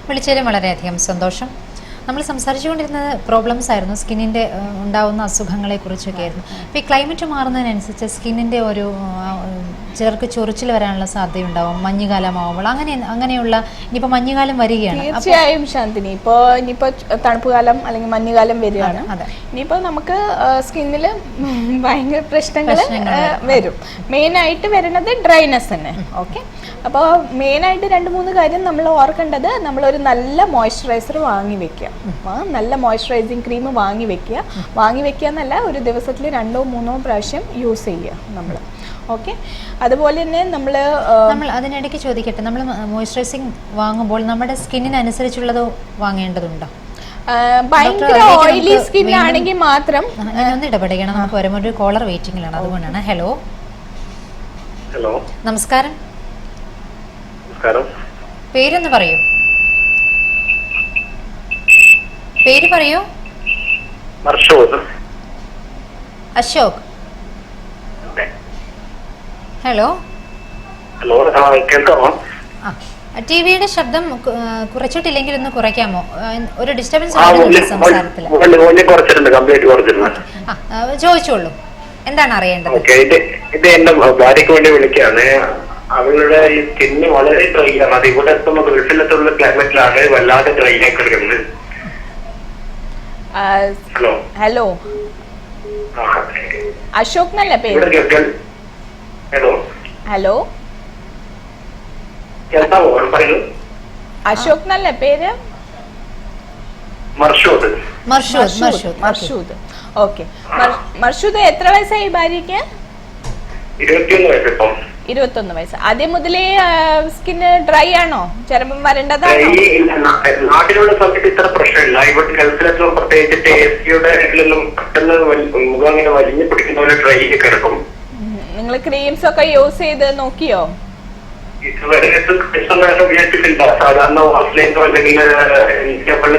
വിളിച്ചതിലും വളരെയധികം സന്തോഷം. നമ്മൾ സംസാരിച്ചുകൊണ്ടിരുന്നത് പ്രോബ്ലംസ് ആയിരുന്നു, സ്കിന്നിൻ്റെ ഉണ്ടാകുന്ന അസുഖങ്ങളെ കുറിച്ചൊക്കെ ആയിരുന്നു. ഇപ്പോൾ ഈ ക്ലൈമറ്റ് മാറുന്നതിനനുസരിച്ച് സ്കിന്നിൻ്റെ ഒരു ചിലർക്ക് ചൊറിച്ചിൽ വരാനുള്ള സാധ്യതയുണ്ടാവും മഞ്ഞുകാലമാവുമ്പോൾ. അങ്ങനെയുള്ള ഇനിയിപ്പോൾ മഞ്ഞുകാലം വരികയാണ്. തീർച്ചയായും ശാന്തിനി, ഇനിയിപ്പോൾ തണുപ്പ് കാലം അല്ലെങ്കിൽ മഞ്ഞുകാലം വരികയാണ്. ഇനിയിപ്പോൾ നമുക്ക് സ്കിന്നിൽ ഭയങ്കര പ്രശ്നങ്ങൾ വരും. മെയിനായിട്ട് വരുന്നത് ഡ്രൈനെസ് തന്നെ. ഓക്കെ, അപ്പോൾ മെയിനായിട്ട് 2-3 കാര്യം നമ്മൾ ഓർക്കേണ്ടത്, നമ്മളൊരു നല്ല മോയ്സ്ചറൈസർ വാങ്ങി വെക്കുക. നല്ല മോയ്സ്ചറൈസിങ് ക്രീം വാങ്ങി വെക്കുക എന്നല്ല, ഒരു ദിവസത്തിൽ 2-3 പ്രാവശ്യം യൂസ് ചെയ്യുക നമ്മൾ. ഓക്കെ, അതുപോലെ തന്നെ നമ്മൾ അതിനിടയ്ക്ക് ചോദിക്കട്ടെ, നമ്മൾ മോയ്സ്ചറൈസിങ് വാങ്ങുമ്പോൾ നമ്മുടെ സ്കിന്നിനനുസരിച്ചുള്ളത് വാങ്ങേണ്ടതുണ്ടോ? ഭയങ്കര ഓയിലി സ്കിൻ ആണെങ്കിൽ മാത്രം ഞാനൊന്ന് ഇടപെടുകയാണ്, നമുക്ക് വരുമ്പോൾ ഒരു കോളർ വെയിറ്റിംഗിലാണ്, അതുകൊണ്ടാണ്. ഹലോ, നമസ്കാരം. പേരൊന്ന് പറയൂ. പേര് പറയൂ. അശോക്. ഹലോ. ടിവിയുടെ ശബ്ദം കുറച്ചിട്ടില്ലെങ്കിൽ ഒന്ന് കുറയ്ക്കാമോ? ഒരു ഡിസ്റ്റർബൻസ് സംസാരത്തിൽ. ചോദിച്ചോളൂ, എന്താണ് അറിയേണ്ടത്? ഇത് എന്റെ ഭാര്യക്ക് വേണ്ടി വിളിക്കുകയാണ്. അവളുടെ ഈ സ്കിന്ന് വളരെ ഡ്രൈ ആണ്. അത് ഇവിടെ എത്തുമ്പോൾ ഗൾഫിലെത്തുള്ള ക്ലൈമറ്റിലാണ് വല്ലാതെ ഡ്രൈ ആയി കിടക്കുന്നത്. ഹലോ, അശോക് എന്നല്ല പേര്? ഹലോ, അശോക് എന്നല്ല പേര്? മർഷൂദ്. ഓക്കെ, മർഷൂദ് എത്ര വയസ്സായി ഭാര്യക്ക്? 21 വയസ്സിപ്പം. 21 വയസ്സ്. ആദ്യം മുതലേ സ്കിന്ന് ഡ്രൈ ആണോ? ചർമ്മം വരേണ്ടതാണോ? നാട്ടിലുള്ള സമയത്ത് ഇത്ര പ്രശ്നമില്ല. ഇവിടെ ഗൾഫിലെത്തുമ്പോൾ പ്രത്യേകിച്ച് എസിയുടെ ഇതിലൊന്നും പെട്ടെന്ന് മുഖം അങ്ങനെ വലിഞ്ഞു പിടിക്കുന്ന പോലെ ഡ്രൈ കിടക്കും. നിങ്ങൾ ക്രീംസ് ഒക്കെ യൂസ് ചെയ്ത് നോക്കിയോ? ഇതുവരെ ഉപയോഗിച്ചിട്ടില്ല. സാധാരണ ഓഫ്ലൈനോ അല്ലെങ്കിൽ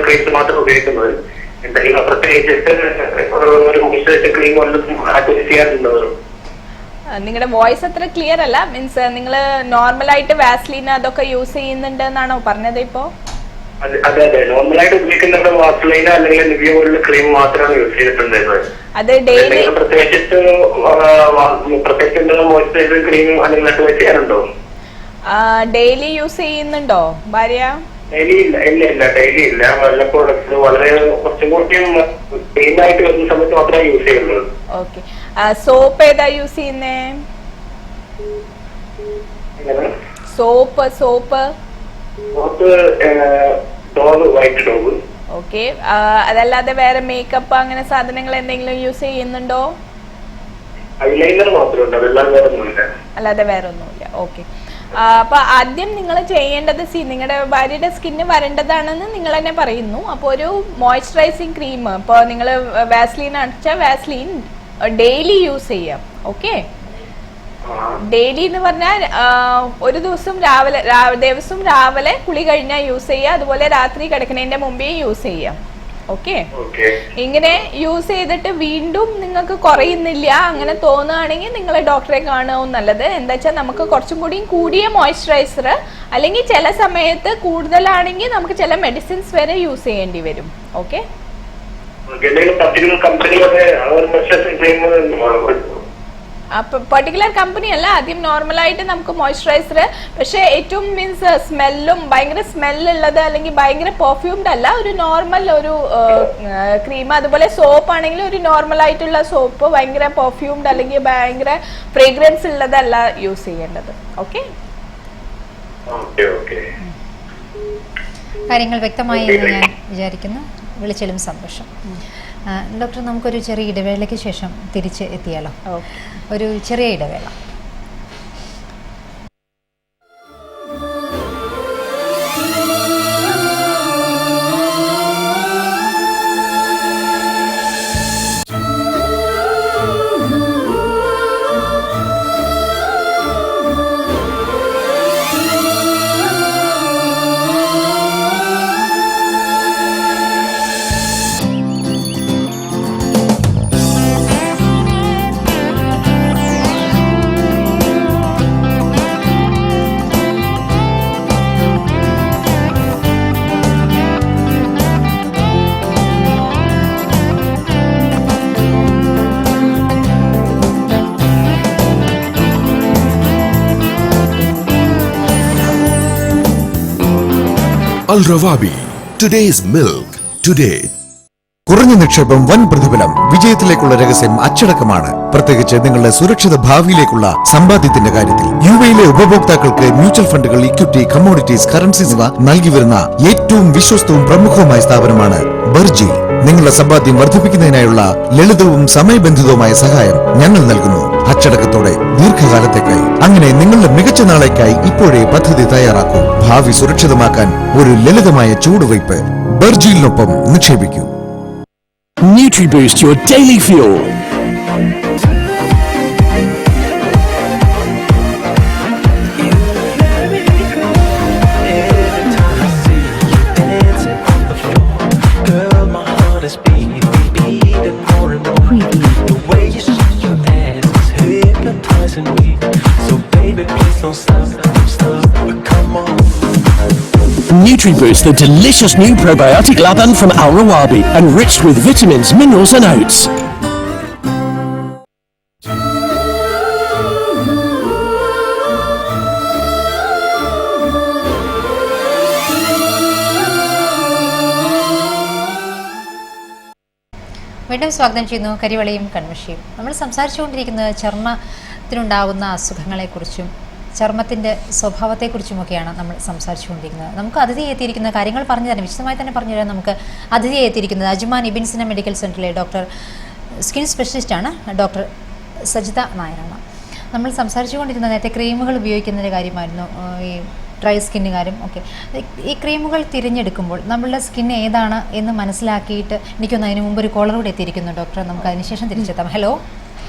ക്രീംസ് മാത്രം ഉപയോഗിക്കുന്നത്. എന്തെങ്കിലും പ്രത്യേകിച്ചിട്ട് ഒരു മോയ്സ്ചറൈസർ ക്രീം വല്ലതും ചെയ്യാറുണ്ടോ? നിങ്ങളുടെ വോയിസ് അത്ര ക്ലിയർ അല്ല. മീൻസ് നിങ്ങൾ നോർമലായിട്ട് വാസ്ലീൻ അതൊക്കെ യൂസ് ചെയ്യുന്നുണ്ട് എന്നാണോ പറഞ്ഞത് ഇപ്പോ? അതെ, നോർമലായിട്ട് ഉപയോഗിക്കുന്നത് വാസ്ലൈൻ അല്ലെങ്കിൽ നിവിയ പോലുള്ള ക്രീം മാത്രമാണ് യൂസ് ചെയ്തിട്ടുണ്ടായിരുന്നത്. അത് ഡെയിലി പ്രത്യേകിച്ച് മോയ്സ്ചറൈസർ ക്രീം അല്ലെങ്കിൽ ചെയ്യാറുണ്ടോ? ഡെയിലി യൂസ് ചെയ്യുന്നുണ്ടോ ഭാര്യ? ഡെയിലി ഇല്ല, ഡെയിലി ഇല്ല. വല്ലപ്പോഴും വളരെ കുറച്ചും കൂടി ക്ലീനായിട്ട് വരുന്ന സമയത്ത് മാത്രമേ യൂസ് ചെയ്യുള്ളൂ. ഓക്കെ, സോപ്പ് ഏതാ യൂസ് ചെയ്യുന്നേ? Soap white dog. ഓക്കെ, അതല്ലാതെ വേറെ മേക്കപ്പ് അങ്ങനെ സാധനങ്ങൾ എന്തെങ്കിലും യൂസ് ചെയ്യുന്നുണ്ടോ? ഐലൈനർ മാത്രമേ അല്ലാതെ വേറെ ഒന്നുമില്ല. ഓക്കെ, അപ്പൊ ആദ്യം നിങ്ങൾ ചെയ്യേണ്ടത്, നിങ്ങളുടെ ഭാര്യയുടെ സ്കിന്ന് വരേണ്ടതാണെന്ന് നിങ്ങൾ തന്നെ പറയുന്നു. അപ്പോൾ ഒരു മോയ്സ്ചറൈസിങ് ക്രീം, ഇപ്പോൾ നിങ്ങൾ വാസ്ലീൻ അടിച്ചാൽ വാസ്ലീൻ ഡെയിലി യൂസ് ചെയ്യാം. ഓക്കെ, ഡെയിലി എന്ന് പറഞ്ഞാൽ ഒരു ദിവസം രാവിലെ കുളി കഴിഞ്ഞാൽ യൂസ് ചെയ്യുക, അതുപോലെ രാത്രി കിടക്കുന്നതിന്റെ മുമ്പേ യൂസ് ചെയ്യാം. ഓക്കെ, ഇങ്ങനെ യൂസ് ചെയ്തിട്ട് വീണ്ടും നിങ്ങൾക്ക് കുറയുന്നില്ല അങ്ങനെ തോന്നുകയാണെങ്കിൽ നിങ്ങൾ ഡോക്ടറെ കാണുകയും നല്ലത്. എന്താ വെച്ചാൽ നമുക്ക് കുറച്ചും കൂടി കൂടിയ മോയ്സ്ചറൈസർ, അല്ലെങ്കിൽ ചില സമയത്ത് കൂടുതലാണെങ്കിൽ നമുക്ക് ചില മെഡിസിൻസ് വരെ യൂസ് ചെയ്യേണ്ടി വരും. ഓക്കെ, പെർട്ടിക്കുലർ കമ്പനി അല്ല, ആദ്യം നോർമലായിട്ട് നമുക്ക് മോയ്സ്ചറൈസർ, പക്ഷെ ഏറ്റവും മീൻസ് സ്മെല്ലും ഭയങ്കര സ്മെല്ലുള്ളത് അല്ലെങ്കിൽ ഭയങ്കര പെർഫ്യൂംഡ് അല്ല, ഒരു നോർമൽ ഒരു ക്രീം. അതുപോലെ സോപ്പ് ആണെങ്കിൽ ഒരു നോർമൽ ആയിട്ടുള്ള സോപ്പ്, ഭയങ്കര പെർഫ്യൂംഡ് അല്ലെങ്കിൽ ഭയങ്കര ഫ്രേഗ്രൻസ് ഉള്ളതല്ല യൂസ് ചെയ്യേണ്ടത്. ഓക്കെ, കാര്യങ്ങൾ വ്യക്തമായി എന്ന് ഞാൻ വിചാരിക്കുന്നു. വിളിച്ചാലും സന്തോഷം. ഡോക്ടർ, നമുക്കൊരു ചെറിയ ഇടവേളയ്ക്ക് ശേഷം തിരിച്ച് എത്തിയാലോ? ഒരു ചെറിയ ഇടവേള. Al Rawabi, today's milk, today. കുറഞ്ഞ നിക്ഷേപം വൻ പ്രതിഫലം. വിജയത്തിലേക്കുള്ള രഹസ്യം അച്ചടക്കമാണ്. പ്രത്യേകിച്ച് നിങ്ങളുടെ സുരക്ഷിത ഭാവിയിലേക്കുള്ള സമ്പാദ്യത്തിന്റെ കാര്യത്തിൽ. യുഎയിലെ ഉപഭോക്താക്കൾക്ക് മ്യൂച്വൽ ഫണ്ടുകൾ, ഇക്വിറ്റി, കമ്മോഡിറ്റീസ്, കറൻസീസ് ഇവ നൽകി വരുന്ന ഏറ്റവും വിശ്വസ്തവും പ്രമുഖവുമായ സ്ഥാപനമാണ് ബർജി. നിങ്ങളുടെ സമ്പാദ്യം വർദ്ധിപ്പിക്കുന്നതിനായുള്ള ലളിതവും സമയബന്ധിതവുമായ സഹായം ഞങ്ങൾ നൽകുന്നു, അച്ചടക്കത്തോടെ ദീർഘകാലത്തേക്കായി. അങ്ങനെ നിങ്ങളുടെ മികച്ച നാളേക്കായി ഇപ്പോഴേ പദ്ധതി തയ്യാറാക്കൂ. ഭാവി സുരക്ഷിതമാക്കാൻ ഒരു ലളിതമായ ചൂടുവയ്പ്. ബർജിയിലിനൊപ്പം നിക്ഷേപിക്കൂ. NutriBoost, your daily fuel. NutriBoost, the delicious new probiotic laban from Al Rawabi, enriched with vitamins, minerals and oats. വീണ്ടും സ്വാഗതം ചെയ്യുന്നു കരിവളയും കൺമഷിയും. നമ്മൾ സംസാരിച്ചുകൊണ്ടിരിക്കുന്നത് ചർമ്മത്തിനുണ്ടാകുന്ന അസുഖങ്ങളെക്കുറിച്ചും ചർമ്മത്തിൻ്റെ സ്വഭാവത്തെക്കുറിച്ചുമൊക്കെയാണ് നമ്മൾ സംസാരിച്ചുകൊണ്ടിരിക്കുന്നത്. നമുക്ക് അതിഥി എത്തിയിരിക്കുന്ന കാര്യങ്ങൾ പറഞ്ഞു തരാം, വിശദമായി തന്നെ പറഞ്ഞു തരാൻ നമുക്ക് അതിഥിയെ എത്തിയിരിക്കുന്നത് അജ്മാൻ ഇബിൻസിന മെഡിക്കൽ സെൻ്ററിലെ ഡോക്ടർ സ്കിൻ സ്പെഷ്യലിസ്റ്റാണ് ഡോക്ടർ സജിത നായരാണ്. നമ്മൾ സംസാരിച്ചുകൊണ്ടിരുന്ന നേരത്തെ ക്രീമുകൾ ഉപയോഗിക്കുന്നതിൻ്റെ കാര്യമായിരുന്നു, ഈ ഡ്രൈ സ്കിന്നുകാരും ഒക്കെ. ഈ ക്രീമുകൾ തിരഞ്ഞെടുക്കുമ്പോൾ നമ്മളുടെ സ്കിൻ ഏതാണ് എന്ന് മനസ്സിലാക്കിയിട്ട് എനിക്കൊന്ന് അതിന് മുമ്പ് ഒരു കോളർ കൂടെ എത്തിയിരിക്കുന്നു ഡോക്ടർ, നമുക്ക് അതിനുശേഷം തിരിച്ചെത്താം. ഹലോ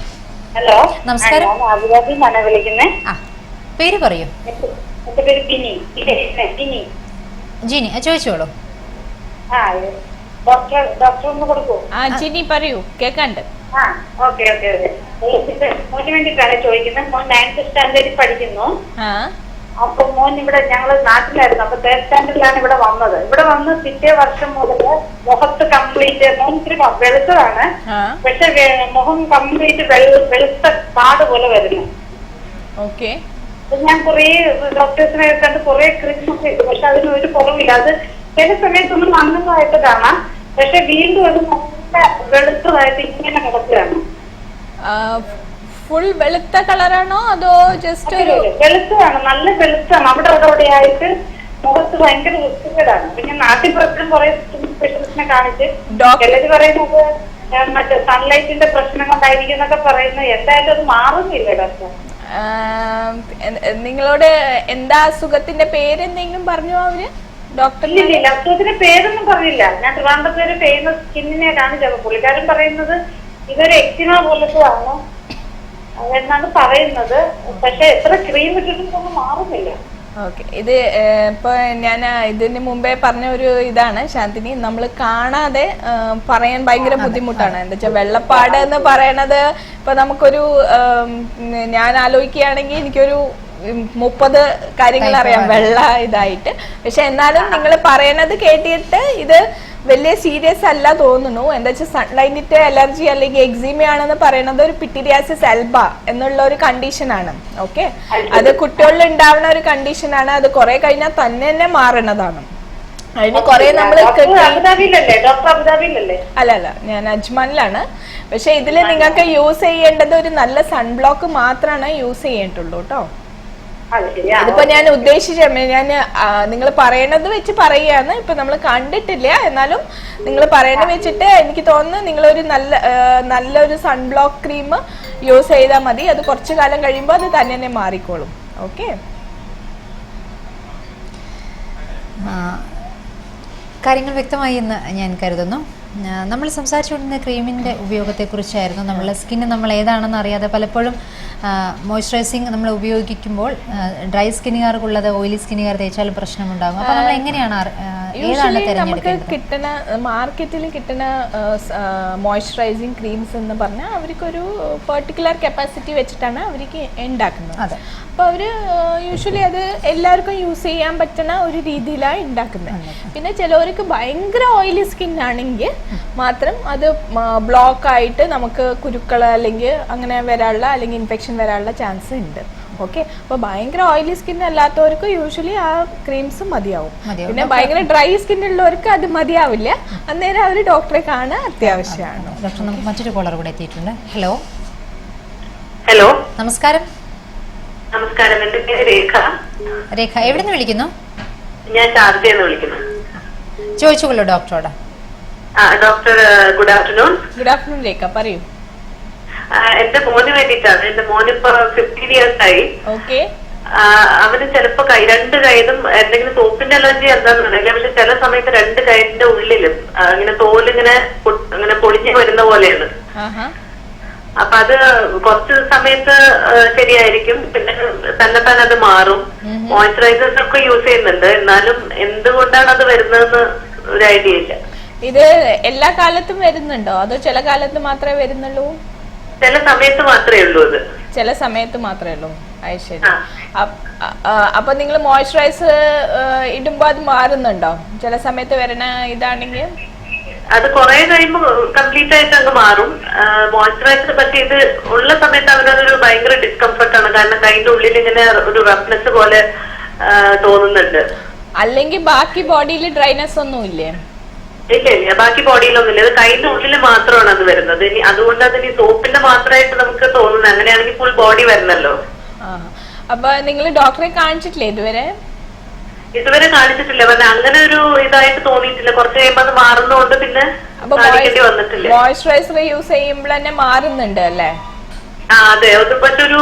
ഹലോ, നമസ്കാരം. വിളിക്കുന്നത്. ആ, പേര് പറയൂ. എന്റെ പേര് ബിനി. ജിനി, ചോദിച്ചോളൂ. ഡോക്ടർ ഒന്ന് കൊടുക്കൂ. ജിനി പറയൂ, കേക്കണ്ട്. ഓക്കെ. മോന് വേണ്ടിയിട്ടാണ് ചോദിക്കുന്നത്. മോൻ 9th സ്റ്റാൻഡേർഡിൽ പഠിക്കുന്നു. അപ്പൊ മോൻ ഇവിടെ ഞങ്ങള് നാട്ടിലായിരുന്നു. അപ്പൊ 3rd സ്റ്റാൻഡേർഡിലാണ് ഇവിടെ വന്നത്. ഇവിടെ വന്ന് പിറ്റേ വർഷം മുതൽ മുഖത്ത് കംപ്ലീറ്റ്, മോൻ ഇത്തിരി വെളുത്തതാണ്, പക്ഷെ മുഖം കംപ്ലീറ്റ് വെളുത്ത പാട് പോലെ വരുന്നു. ഓക്കെ. ഞാൻ കുറെ ഡോക്ടേഴ്സിനെ കണ്ട് കുറെ ക്രീമൊക്കെ ഇട്ടു, പക്ഷെ അതിന് ഒരു കുറവില്ല. അത് ചില സമയത്തൊന്നും മങ്ങുന്നതായിട്ട് കാണാം, പക്ഷെ വീണ്ടും അത് നല്ല വെളുത്തതായിട്ട് ഇങ്ങനെ കിടക്കുകയാണ്. ഫുൾ വെളുത്ത കളറാണോ അതോ ജസ്റ്റ് ഒരു വെളുത്തതാണ്, നല്ല വെളുത്താണ്. അവിടെ അവിടെ ആയിട്ട് മുഖത്ത് ഭയങ്കര വൃത്തികേടാണ്. പിന്നെ നാട്ടിൻപുറത്തിലും കുറെ സ്പെഷ്യലിസ്റ്റിനെ കാണിച്ച് ചിലര് പറയുന്നത് മറ്റേ സൺലൈറ്റിന്റെ പ്രശ്നം കൊണ്ടായിരിക്കും എന്നൊക്കെ പറയുന്നു. എന്തായാലും അത് മാറുന്നില്ല ഡോക്ടർ. നിങ്ങളോട് എന്താ അസുഖത്തിന്റെ പേരെന്തെങ്കിലും പറഞ്ഞു അവര് ഡോക്ടർ? ഇല്ല, അസുഖത്തിന്റെ പേരൊന്നും പറഞ്ഞില്ല. ഞാൻ ട്രിവാൻഡ്രത്ത് ഒരു ഫേമസ് സ്കിന്നിനെ കാണിച്ചത്. പുള്ളിക്കാരൻ പറയുന്നത് ഇതൊരു എക്സിമ പോലത്തതാണ് എന്നാണ് പറയുന്നത്. പക്ഷെ എത്ര ക്രീം ഇട്ടിട്ടൊന്നും മാറുന്നില്ല. ഓക്കെ. ഇത് ഇപ്പൊ ഞാൻ ഇതിന് മുമ്പേ പറഞ്ഞ ഒരു ഇതാണ് ശാന്തിനി, നമ്മൾ കാണാതെ പറയാൻ ഭയങ്കര ബുദ്ധിമുട്ടാണ്. എന്താ വെച്ചാൽ വെള്ളപ്പാട് എന്ന് പറയണത് ഇപ്പൊ നമുക്കൊരു ഞാൻ ആലോചിക്കുകയാണെങ്കിൽ എനിക്കൊരു 30 കാര്യങ്ങൾ അറിയാം വെള്ള ഇതായിട്ട്. പക്ഷെ എന്നാലും നിങ്ങൾ പറയണത് കേട്ടിട്ട് ഇത് വലിയ സീരിയസ് അല്ല തോന്നുന്നു. എന്താ വെച്ചാൽ സൺലൈറ്റ് അലർജി അല്ലെങ്കിൽ എക്സിമയാണെന്ന് പറയുന്നത് ഒരു പിറ്റീരിയാസിസ് എൽബ എന്നുള്ള ഒരു കണ്ടീഷനാണ്. ഓക്കെ, അത് കുട്ടികളിൽ ഉണ്ടാവുന്ന ഒരു കണ്ടീഷനാണ്. അത് കുറെ കഴിഞ്ഞാൽ തന്നെ മാറണതാണ്. അതിന് കുറെ നമ്മള് അല്ല ഞാൻ അജ്മാനിലാണ്. പക്ഷെ ഇതില് നിങ്ങൾക്ക് യൂസ് ചെയ്യേണ്ടത് ഒരു നല്ല സൺബ്ലോക്ക് മാത്രമാണ് യൂസ് ചെയ്യേണ്ടുള്ളൂ കേട്ടോ. അതിപ്പോ ഞാൻ ഉദ്ദേശിച്ച ഞാൻ നിങ്ങൾ പറയണത് വെച്ച് പറയുകയാണ്. ഇപ്പൊ നമ്മൾ കണ്ടിട്ടില്ല, എന്നാലും നിങ്ങൾ പറയണത് വെച്ചിട്ട് എനിക്ക് തോന്നുന്നു നിങ്ങളൊരു നല്ലൊരു സൺബ്ലോക്ക് ക്രീം യൂസ് ചെയ്താൽ മതി. അത് കുറച്ചു കാലം കഴിയുമ്പോൾ അത് തന്നെ മാറിക്കോളും. ഓക്കെ, കാര്യങ്ങൾ വ്യക്തമായി എന്ന് ഞാൻ കരുതുന്നു. നമ്മൾ സംസാരിച്ചുകൊണ്ടിരുന്ന ക്രീമിൻ്റെ ഉപയോഗത്തെക്കുറിച്ചായിരുന്നു. നമ്മളെ സ്കിന്ന് നമ്മൾ ഏതാണെന്ന് അറിയാതെ പലപ്പോഴും മോയ്സ്ചറൈസിങ് നമ്മൾ ഉപയോഗിക്കുമ്പോൾ ഡ്രൈ സ്കിന്നുകാർക്കുള്ളത് ഓയിലി സ്കിന്നുകാർ തേച്ചാലും പ്രശ്നമുണ്ടാകും. അപ്പോൾ നമ്മൾ എങ്ങനെയാണ് ഏതാണ് തിരഞ്ഞെടുക്കേണ്ടത്? കിട്ടുന്ന മാർക്കറ്റിൽ കിട്ടുന്ന മോയ്സ്ചറൈസിങ് ക്രീംസ് എന്ന് പറഞ്ഞാൽ അവർക്കൊരു പെർട്ടിക്കുലർ കപ്പാസിറ്റി വെച്ചിട്ടാണ് അവർക്ക് ഉണ്ടാക്കുന്നത്. അതെ. അപ്പോൾ അവർ യൂഷ്വലി അത് എല്ലാവർക്കും യൂസ് ചെയ്യാൻ പറ്റുന്ന ഒരു രീതിയിലാണ് ഉണ്ടാക്കുന്നത്. പിന്നെ ചിലവർക്ക് ഭയങ്കര ഓയിലി സ്കിൻ ആണെങ്കിൽ മാത്രം അത് ബ്ലോക്ക് ആയിട്ട് നമുക്ക് കുരുക്കൾ അല്ലെങ്കിൽ അങ്ങനെ വരാനുള്ള അല്ലെങ്കിൽ ഇൻഫെക്ഷൻ വരാനുള്ള ചാൻസ് ഉണ്ട്. ഓക്കെ. അപ്പോൾ ഭയങ്കര ഓയിലി സ്കിൻ അല്ലാത്തവർക്ക് യൂഷ്വലി ആ ക്രീംസ് മതിയാവും. മതിയാവും. പിന്നെ ഭയങ്കര ഡ്രൈ സ്കിൻ ഉള്ളവർക്ക് അത് മതിയാവില്ല. അന്നേരം അവർ ഡോക്ടറെ കാണാൻ അത്യാവശ്യമാണ്. ഡോക്ടർ, നമുക്ക് മറ്റൊരു കോളർ കൂടെ എത്തിയിട്ടുണ്ട്. ഹലോ ഹലോ, നമസ്കാരം. നമസ്കാരം. എന്റെ പേര് രേഖ. രേഖ, എവിടെ നിന്ന് വിളിക്കുന്നു? ഞാൻ ഷാർജയെന്ന് വിളിക്കുന്നു. ചോദിച്ചുകൊള്ളൂ ഡോക്ടറോട്. Doctor, good afternoon. Good afternoon Rekha, പറയൂ. എന്റെ മോന് വേണ്ടിയിട്ടാണ്. എന്റെ മോനിപ്പോ 15 years ആയി. ഓക്കെ. അവന് ചിലപ്പോ രണ്ട് കൈയിലും എന്തെങ്കിലും സോപ്പിന്റെ അലർജി എന്താണെന്ന് അറിയില്ല, പക്ഷെ ചില സമയത്ത് രണ്ട് കൈന്റെ ഉള്ളിലും ഇങ്ങനെ തോലിങ്ങനെ അങ്ങനെ പൊളിഞ്ഞു വരുന്ന പോലെയാണ്. അപ്പൊ അത് കുറച്ച് സമയത്ത് ശരിയായിരിക്കും, പിന്നെ തന്നെ അത് മാറും. മോയ്സ്ചറൈസേഴ്സ് ഒക്കെ യൂസ് ചെയ്യുന്നുണ്ട്, എന്നാലും എന്തുകൊണ്ടാണ് അത് വരുന്നതെന്ന് ഒരു ഐഡിയ ഇല്ല. ഇത് എല്ലാ കാലത്തും വരുന്നുണ്ടോ അതോ ചില കാലത്ത് മാത്രമേ വരുന്നുള്ളൂ? ചില സമയത്ത് മാത്രമേ ഉള്ളൂ. അത് ചില സമയത്ത് മാത്രമേ ഉള്ളൂ. അത് ശരി. അപ്പൊ നിങ്ങൾ മോയ്സ്ചറൈസർ ഇടുമ്പോ അത് മാറുന്നുണ്ടോ? ചില സമയത്ത് വരണ ഇതാണെങ്കിൽ അത് കുറെ കഴിയുമ്പോൾ കംപ്ലീറ്റ് ആയിട്ട് അങ്ങ് മാറും. മോയ്സ്ചറൈസർ പക്ഷേ ഇത് ഉള്ള സമയത്ത് അവനതൊരു ഭയങ്കര ഡിസ്കംഫർട്ടാണ്, കാരണം കൈന്റെ ഉള്ളിൽ ഇങ്ങനെ ഒരു റഫ്നെസ് പോലെ തോന്നുന്നുണ്ട്. അല്ലെങ്കിൽ ബാക്കി ബോഡിയിൽ ഡ്രൈനെസ് ഒന്നും ഇല്ലേ? ഇല്ല, ബാക്കി ബോഡിയിലൊന്നുമില്ല. അത് കൈന്റെ ഉള്ളിൽ മാത്രമാണ് അത് വരുന്നത്. ഇനി അതുകൊണ്ട് അതിന് സോപ്പിന്റെ മാത്രമായിട്ട് നമുക്ക് തോന്നുന്നത്. അങ്ങനെയാണെങ്കിൽ ഫുൾ ബോഡി വരണല്ലോ. അപ്പൊ നിങ്ങൾ ഡോക്ടറെ കാണിച്ചിട്ടില്ലേ ഇതുവരെ കാണിച്ചിട്ടില്ല. പറഞ്ഞ അങ്ങനെ ഒരു ഇതായിട്ട് തോന്നിയിട്ടില്ല. കുറച്ച് കഴിയുമ്പോൾ അത് മാറുന്നതുകൊണ്ട് പിന്നെ കാണിക്കേണ്ടി വന്നിട്ടില്ല. മോയ്സ്ചറൈസർ യൂസ് ചെയ്യുമ്പോൾ തന്നെ മാറുന്നുണ്ട് അല്ലേ? അതെ, അത് പക്ഷെ ഒരു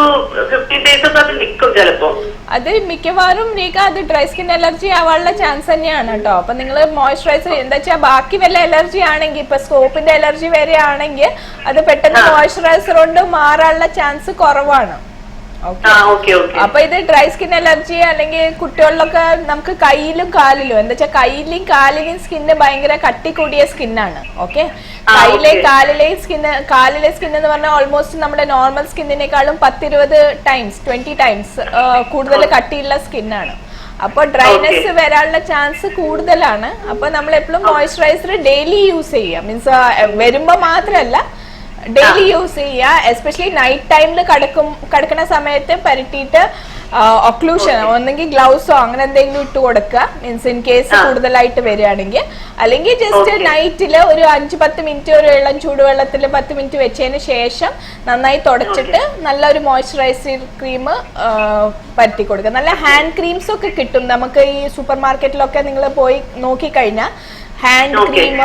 15 days ഒക്കെ അത് നിൽക്കും ചിലപ്പോ. അത് മിക്കവാറും അത് ഡ്രൈ സ്കിൻ അലർജി ആവാനുള്ള ചാൻസ് തന്നെയാണ് കേട്ടോ. അപ്പൊ നിങ്ങൾ മോയ്സ്ചറൈസർ എന്താ വെച്ചാൽ ബാക്കി വല്ല അലർജി ആണെങ്കിൽ, ഇപ്പൊ സ്കോപ്പിന്റെ അലർജി വരെ ആണെങ്കിൽ അത് പെട്ടെന്ന് മോയ്സ്ചറൈസർ കൊണ്ട് മാറാനുള്ള ചാൻസ് കുറവാണ്. അപ്പൊ ഇത് ഡ്രൈ സ്കിൻ അലർജി അല്ലെങ്കിൽ കുട്ടികളിലൊക്കെ നമുക്ക് കയ്യിലും കാലിലും എന്താ വെച്ചാൽ കയ്യിലും കാലിലെയും സ്കിന്ന് ഭയങ്കര കട്ടി കൂടിയ സ്കിന്നാണ്. ഓക്കെ. കാലിലെ സ്കിൻ എന്ന് പറഞ്ഞാൽ ഓൾമോസ്റ്റ് നമ്മുടെ നോർമൽ സ്കിന്നിനേക്കാളും 10-20 ടൈംസ് കൂടുതൽ കട്ടിയുള്ള സ്കിന്നാണ്. അപ്പൊ ഡ്രൈനെസ് വരാനുള്ള ചാൻസ് കൂടുതലാണ്. അപ്പൊ നമ്മൾ എപ്പോഴും മോയ്സ്ചറൈസർ ഡെയിലി യൂസ് ചെയ്യാം. മീൻസ് വരുമ്പോ മാത്രമല്ല, ഡെയിലി യൂസ് ചെയ്യുക. എസ്പെഷ്യലി നൈറ്റ് ടൈമിൽ കിടക്കുന്ന സമയത്ത് പരട്ടിയിട്ട് ഒക്ലൂഷൻ ഒന്നെങ്കിൽ ഗ്ലൗസോ അങ്ങനെ എന്തെങ്കിലും ഇട്ട് കൊടുക്കുക. മീൻസ് ഇൻ കേസ് കൂടുതലായിട്ട് വരികയാണെങ്കിൽ. അല്ലെങ്കിൽ ജസ്റ്റ് നൈറ്റില് ഒരു 5-10 മിനിറ്റ് ഒരു ഇളം ചൂടുവെള്ളത്തിൽ 10 മിനിറ്റ് വെച്ചതിന് ശേഷം നന്നായി തുടച്ചിട്ട് നല്ലൊരു മോയ്സ്ചറൈസർ ക്രീം പരട്ടി കൊടുക്കുക. നല്ല ഹാൻഡ് ക്രീംസ് ഒക്കെ കിട്ടും നമുക്ക് ഈ സൂപ്പർ മാർക്കറ്റിലൊക്കെ. നിങ്ങൾ പോയി നോക്കിക്കഴിഞ്ഞാൽ ഹാൻഡ് ക്രീം,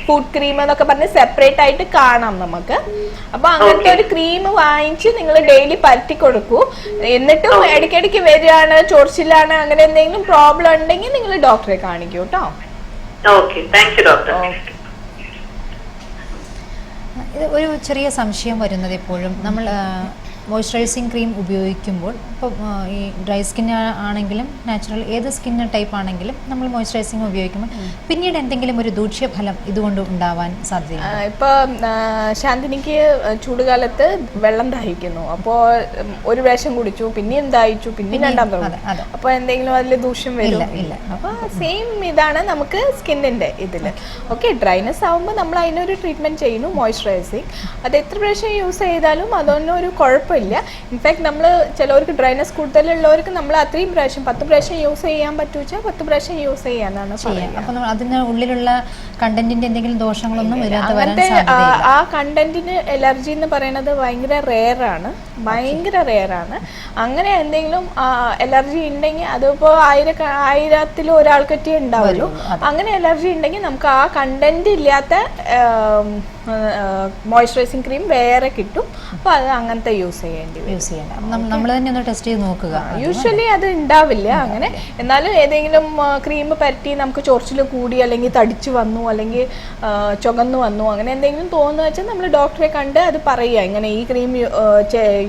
ഫുഡ് ക്രീം എന്നൊക്കെ പറഞ്ഞ് സെപ്പറേറ്റ് ആയിട്ട് കാണാം നമുക്ക്. അപ്പൊ അങ്ങനത്തെ ഒരു ക്രീം വാങ്ങിച്ച് നിങ്ങൾ ഡെയിലി പരട്ടി കൊടുക്കൂ. എന്നിട്ടും ഇടയ്ക്കിടയ്ക്ക് വരികയാണ്, ചൊറിച്ചിലാണ്, അങ്ങനെ എന്തെങ്കിലും പ്രോബ്ലം ഉണ്ടെങ്കിൽ നിങ്ങൾ ഡോക്ടറെ കാണിക്കൂ കേട്ടോ. ഒരു ചെറിയ സംശയം വരുന്നത് എപ്പോഴും നമ്മൾ മോയ്സ്ചറൈസിങ് ക്രീം ഉപയോഗിക്കുമ്പോൾ, ഇപ്പോൾ ഈ ഡ്രൈ സ്കിൻ ആണെങ്കിലും നാച്ചുറൽ ഏത് സ്കിൻ ടൈപ്പ് ആണെങ്കിലും നമ്മൾ മോയ്സ്ചറൈസിങ് ഉപയോഗിക്കുമ്പോൾ പിന്നീട് എന്തെങ്കിലും ഒരു ദൂഷ്യഫലം ഇതുകൊണ്ട് ഉണ്ടാവാൻ സാധ്യതയുണ്ട്? ഇപ്പോൾ ശാന്തിനിക്ക് ചൂടുകാലത്ത് വെള്ളം ദാഹിക്കുന്നു, അപ്പോൾ ഒരു പ്രാവശ്യം കുടിച്ചു, പിന്നെയും ദാഹിച്ചു, പിന്നെയും രണ്ടാമത്, അപ്പോൾ എന്തെങ്കിലും അതിൽ ദൂഷ്യം വരും? ഇല്ല. അപ്പോൾ സെയിം ഇതാണ് നമുക്ക് സ്കിന്നിൻ്റെ ഇതിൽ. ഓക്കെ. ഡ്രൈനെസ് ആകുമ്പോൾ നമ്മൾ അതിനൊരു ട്രീറ്റ്മെൻറ്റ് ചെയ്യുന്നു, മോയ്സ്ചറൈസിങ്. അത് എത്ര പ്രാവശ്യം യൂസ് ചെയ്താലും അതൊന്നും ഒരു കുഴപ്പമില്ല. ഇൻഫാക്ട് നമ്മൾ ചിലവർക്ക് ഡ്രൈനെസ് കൂടുതലുള്ളവർക്ക് നമ്മൾ അത്രയും പ്രാവശ്യം 10 പ്രാവശ്യം യൂസ് ചെയ്യാൻ പറ്റുവെച്ചാൽ 10 പ്രാവശ്യം യൂസ് ചെയ്യാനാണ് പറയുക. അപ്പോൾ അതിന് ഉള്ളിലുള്ള കണ്ടന്റിന്റെ എന്തെങ്കിലും ദോഷങ്ങളൊന്നും അങ്ങനത്തെ ആ കണ്ടന്റിന് എലർജി എന്ന് പറയുന്നത് ഭയങ്കര റെയറാണ്. അങ്ങനെ എന്തെങ്കിലും എലർജി ഉണ്ടെങ്കിൽ അതിപ്പോൾ 1000-ൽ ഒരാൾക്കൊറ്റേ ഉണ്ടാവുള്ളൂ. അങ്ങനെ എലർജി ഉണ്ടെങ്കിൽ നമുക്ക് ആ കണ്ടന്റ് ഇല്ലാത്ത മോയ്സ്ചറൈസിങ് ക്രീം വേറെ കിട്ടും. അപ്പോൾ അത് അങ്ങനത്തെ യൂസ് ചെയ്യേണ്ട. നമ്മൾ തന്നെ ഒന്ന് ടെസ്റ്റ് ചെയ്ത് നോക്കുക. യൂഷ്വലി അത് ഉണ്ടാവില്ല അങ്ങനെ. എന്നാലും ഏതെങ്കിലും ക്രീം പരട്ടി നമുക്ക് ചൊറിച്ചിൽ കൂടി അല്ലെങ്കിൽ തടിച്ചു വന്നു അല്ലെങ്കിൽ ചുവന്നു വന്നു അങ്ങനെ എന്തെങ്കിലും തോന്നുന്നു വെച്ചാൽ നമ്മൾ ഡോക്ടറെ കണ്ട് അത് പറയുക, ഇങ്ങനെ ഈ ക്രീം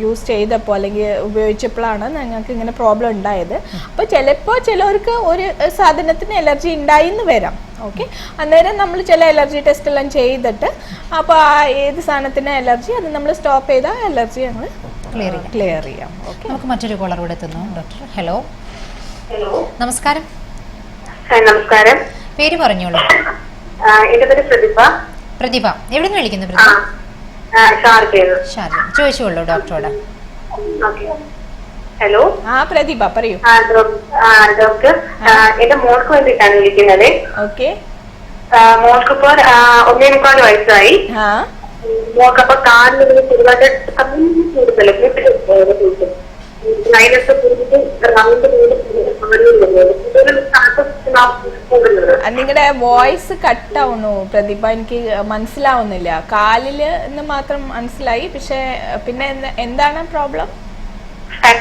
യൂസ് ചെയ്തപ്പോൾ അല്ലെങ്കിൽ ഉപയോഗിച്ചപ്പോഴാണ് ഞങ്ങൾക്ക് ഇങ്ങനെ പ്രോബ്ലം ഉണ്ടായത്. അപ്പോൾ ചിലപ്പോൾ ചിലവർക്ക് ഒരു സാധനത്തിന് എലർജി ഉണ്ടായി എന്ന് വരാം. ഓക്കെ. അന്നേരം നമ്മൾ ചില എലർജി ടെസ്റ്റ് എല്ലാം ചെയ്തിട്ട് അപ്പോൾ ഏത് സാധനത്തിന് എലർജി അത് നമ്മൾ സ്റ്റോപ്പ് ചെയ്താൽ എലർജി ഞങ്ങൾ ക്ലിയർ ചെയ്യാം. ഓക്കെ. നമുക്ക് മറ്റൊരു കോളർ കൂടെ എത്തുന്നു ഡോക്ടർ. ഹലോ, നമസ്കാരം. നമസ്കാരം. പേര് പറഞ്ഞോളൂ. എന്റെ പേര് പ്രതിഭ. എവിടെ നിന്ന് വിളിക്കുന്നു പ്രതിഭ? ഷാർജ. ചോദിച്ചോളൂ ഡോക്ടറോട്. ഹലോ. പ്രതിഭ പറയൂ. ഡോക്ടർ, എന്റെ മോൾക്ക് വേണ്ടിയിട്ടാണ് വിളിക്കുന്നത്. ഓക്കെ. മോൾക്കിപ്പോ 1.25 വയസ്സായി. മോൾക്കപ്പോ കാലിൽ ചെറുതായിട്ട് കൂടുതൽ നിങ്ങളുടെ വോയിസ് കട്ടാവുന്നു പ്രതിഭ, എനിക്ക് മനസ്സിലാവുന്നില്ല. കാലില് എന്ന് മാത്രം മനസ്സിലായി, പക്ഷെ പിന്നെ എന്താണ് പ്രോബ്ലം?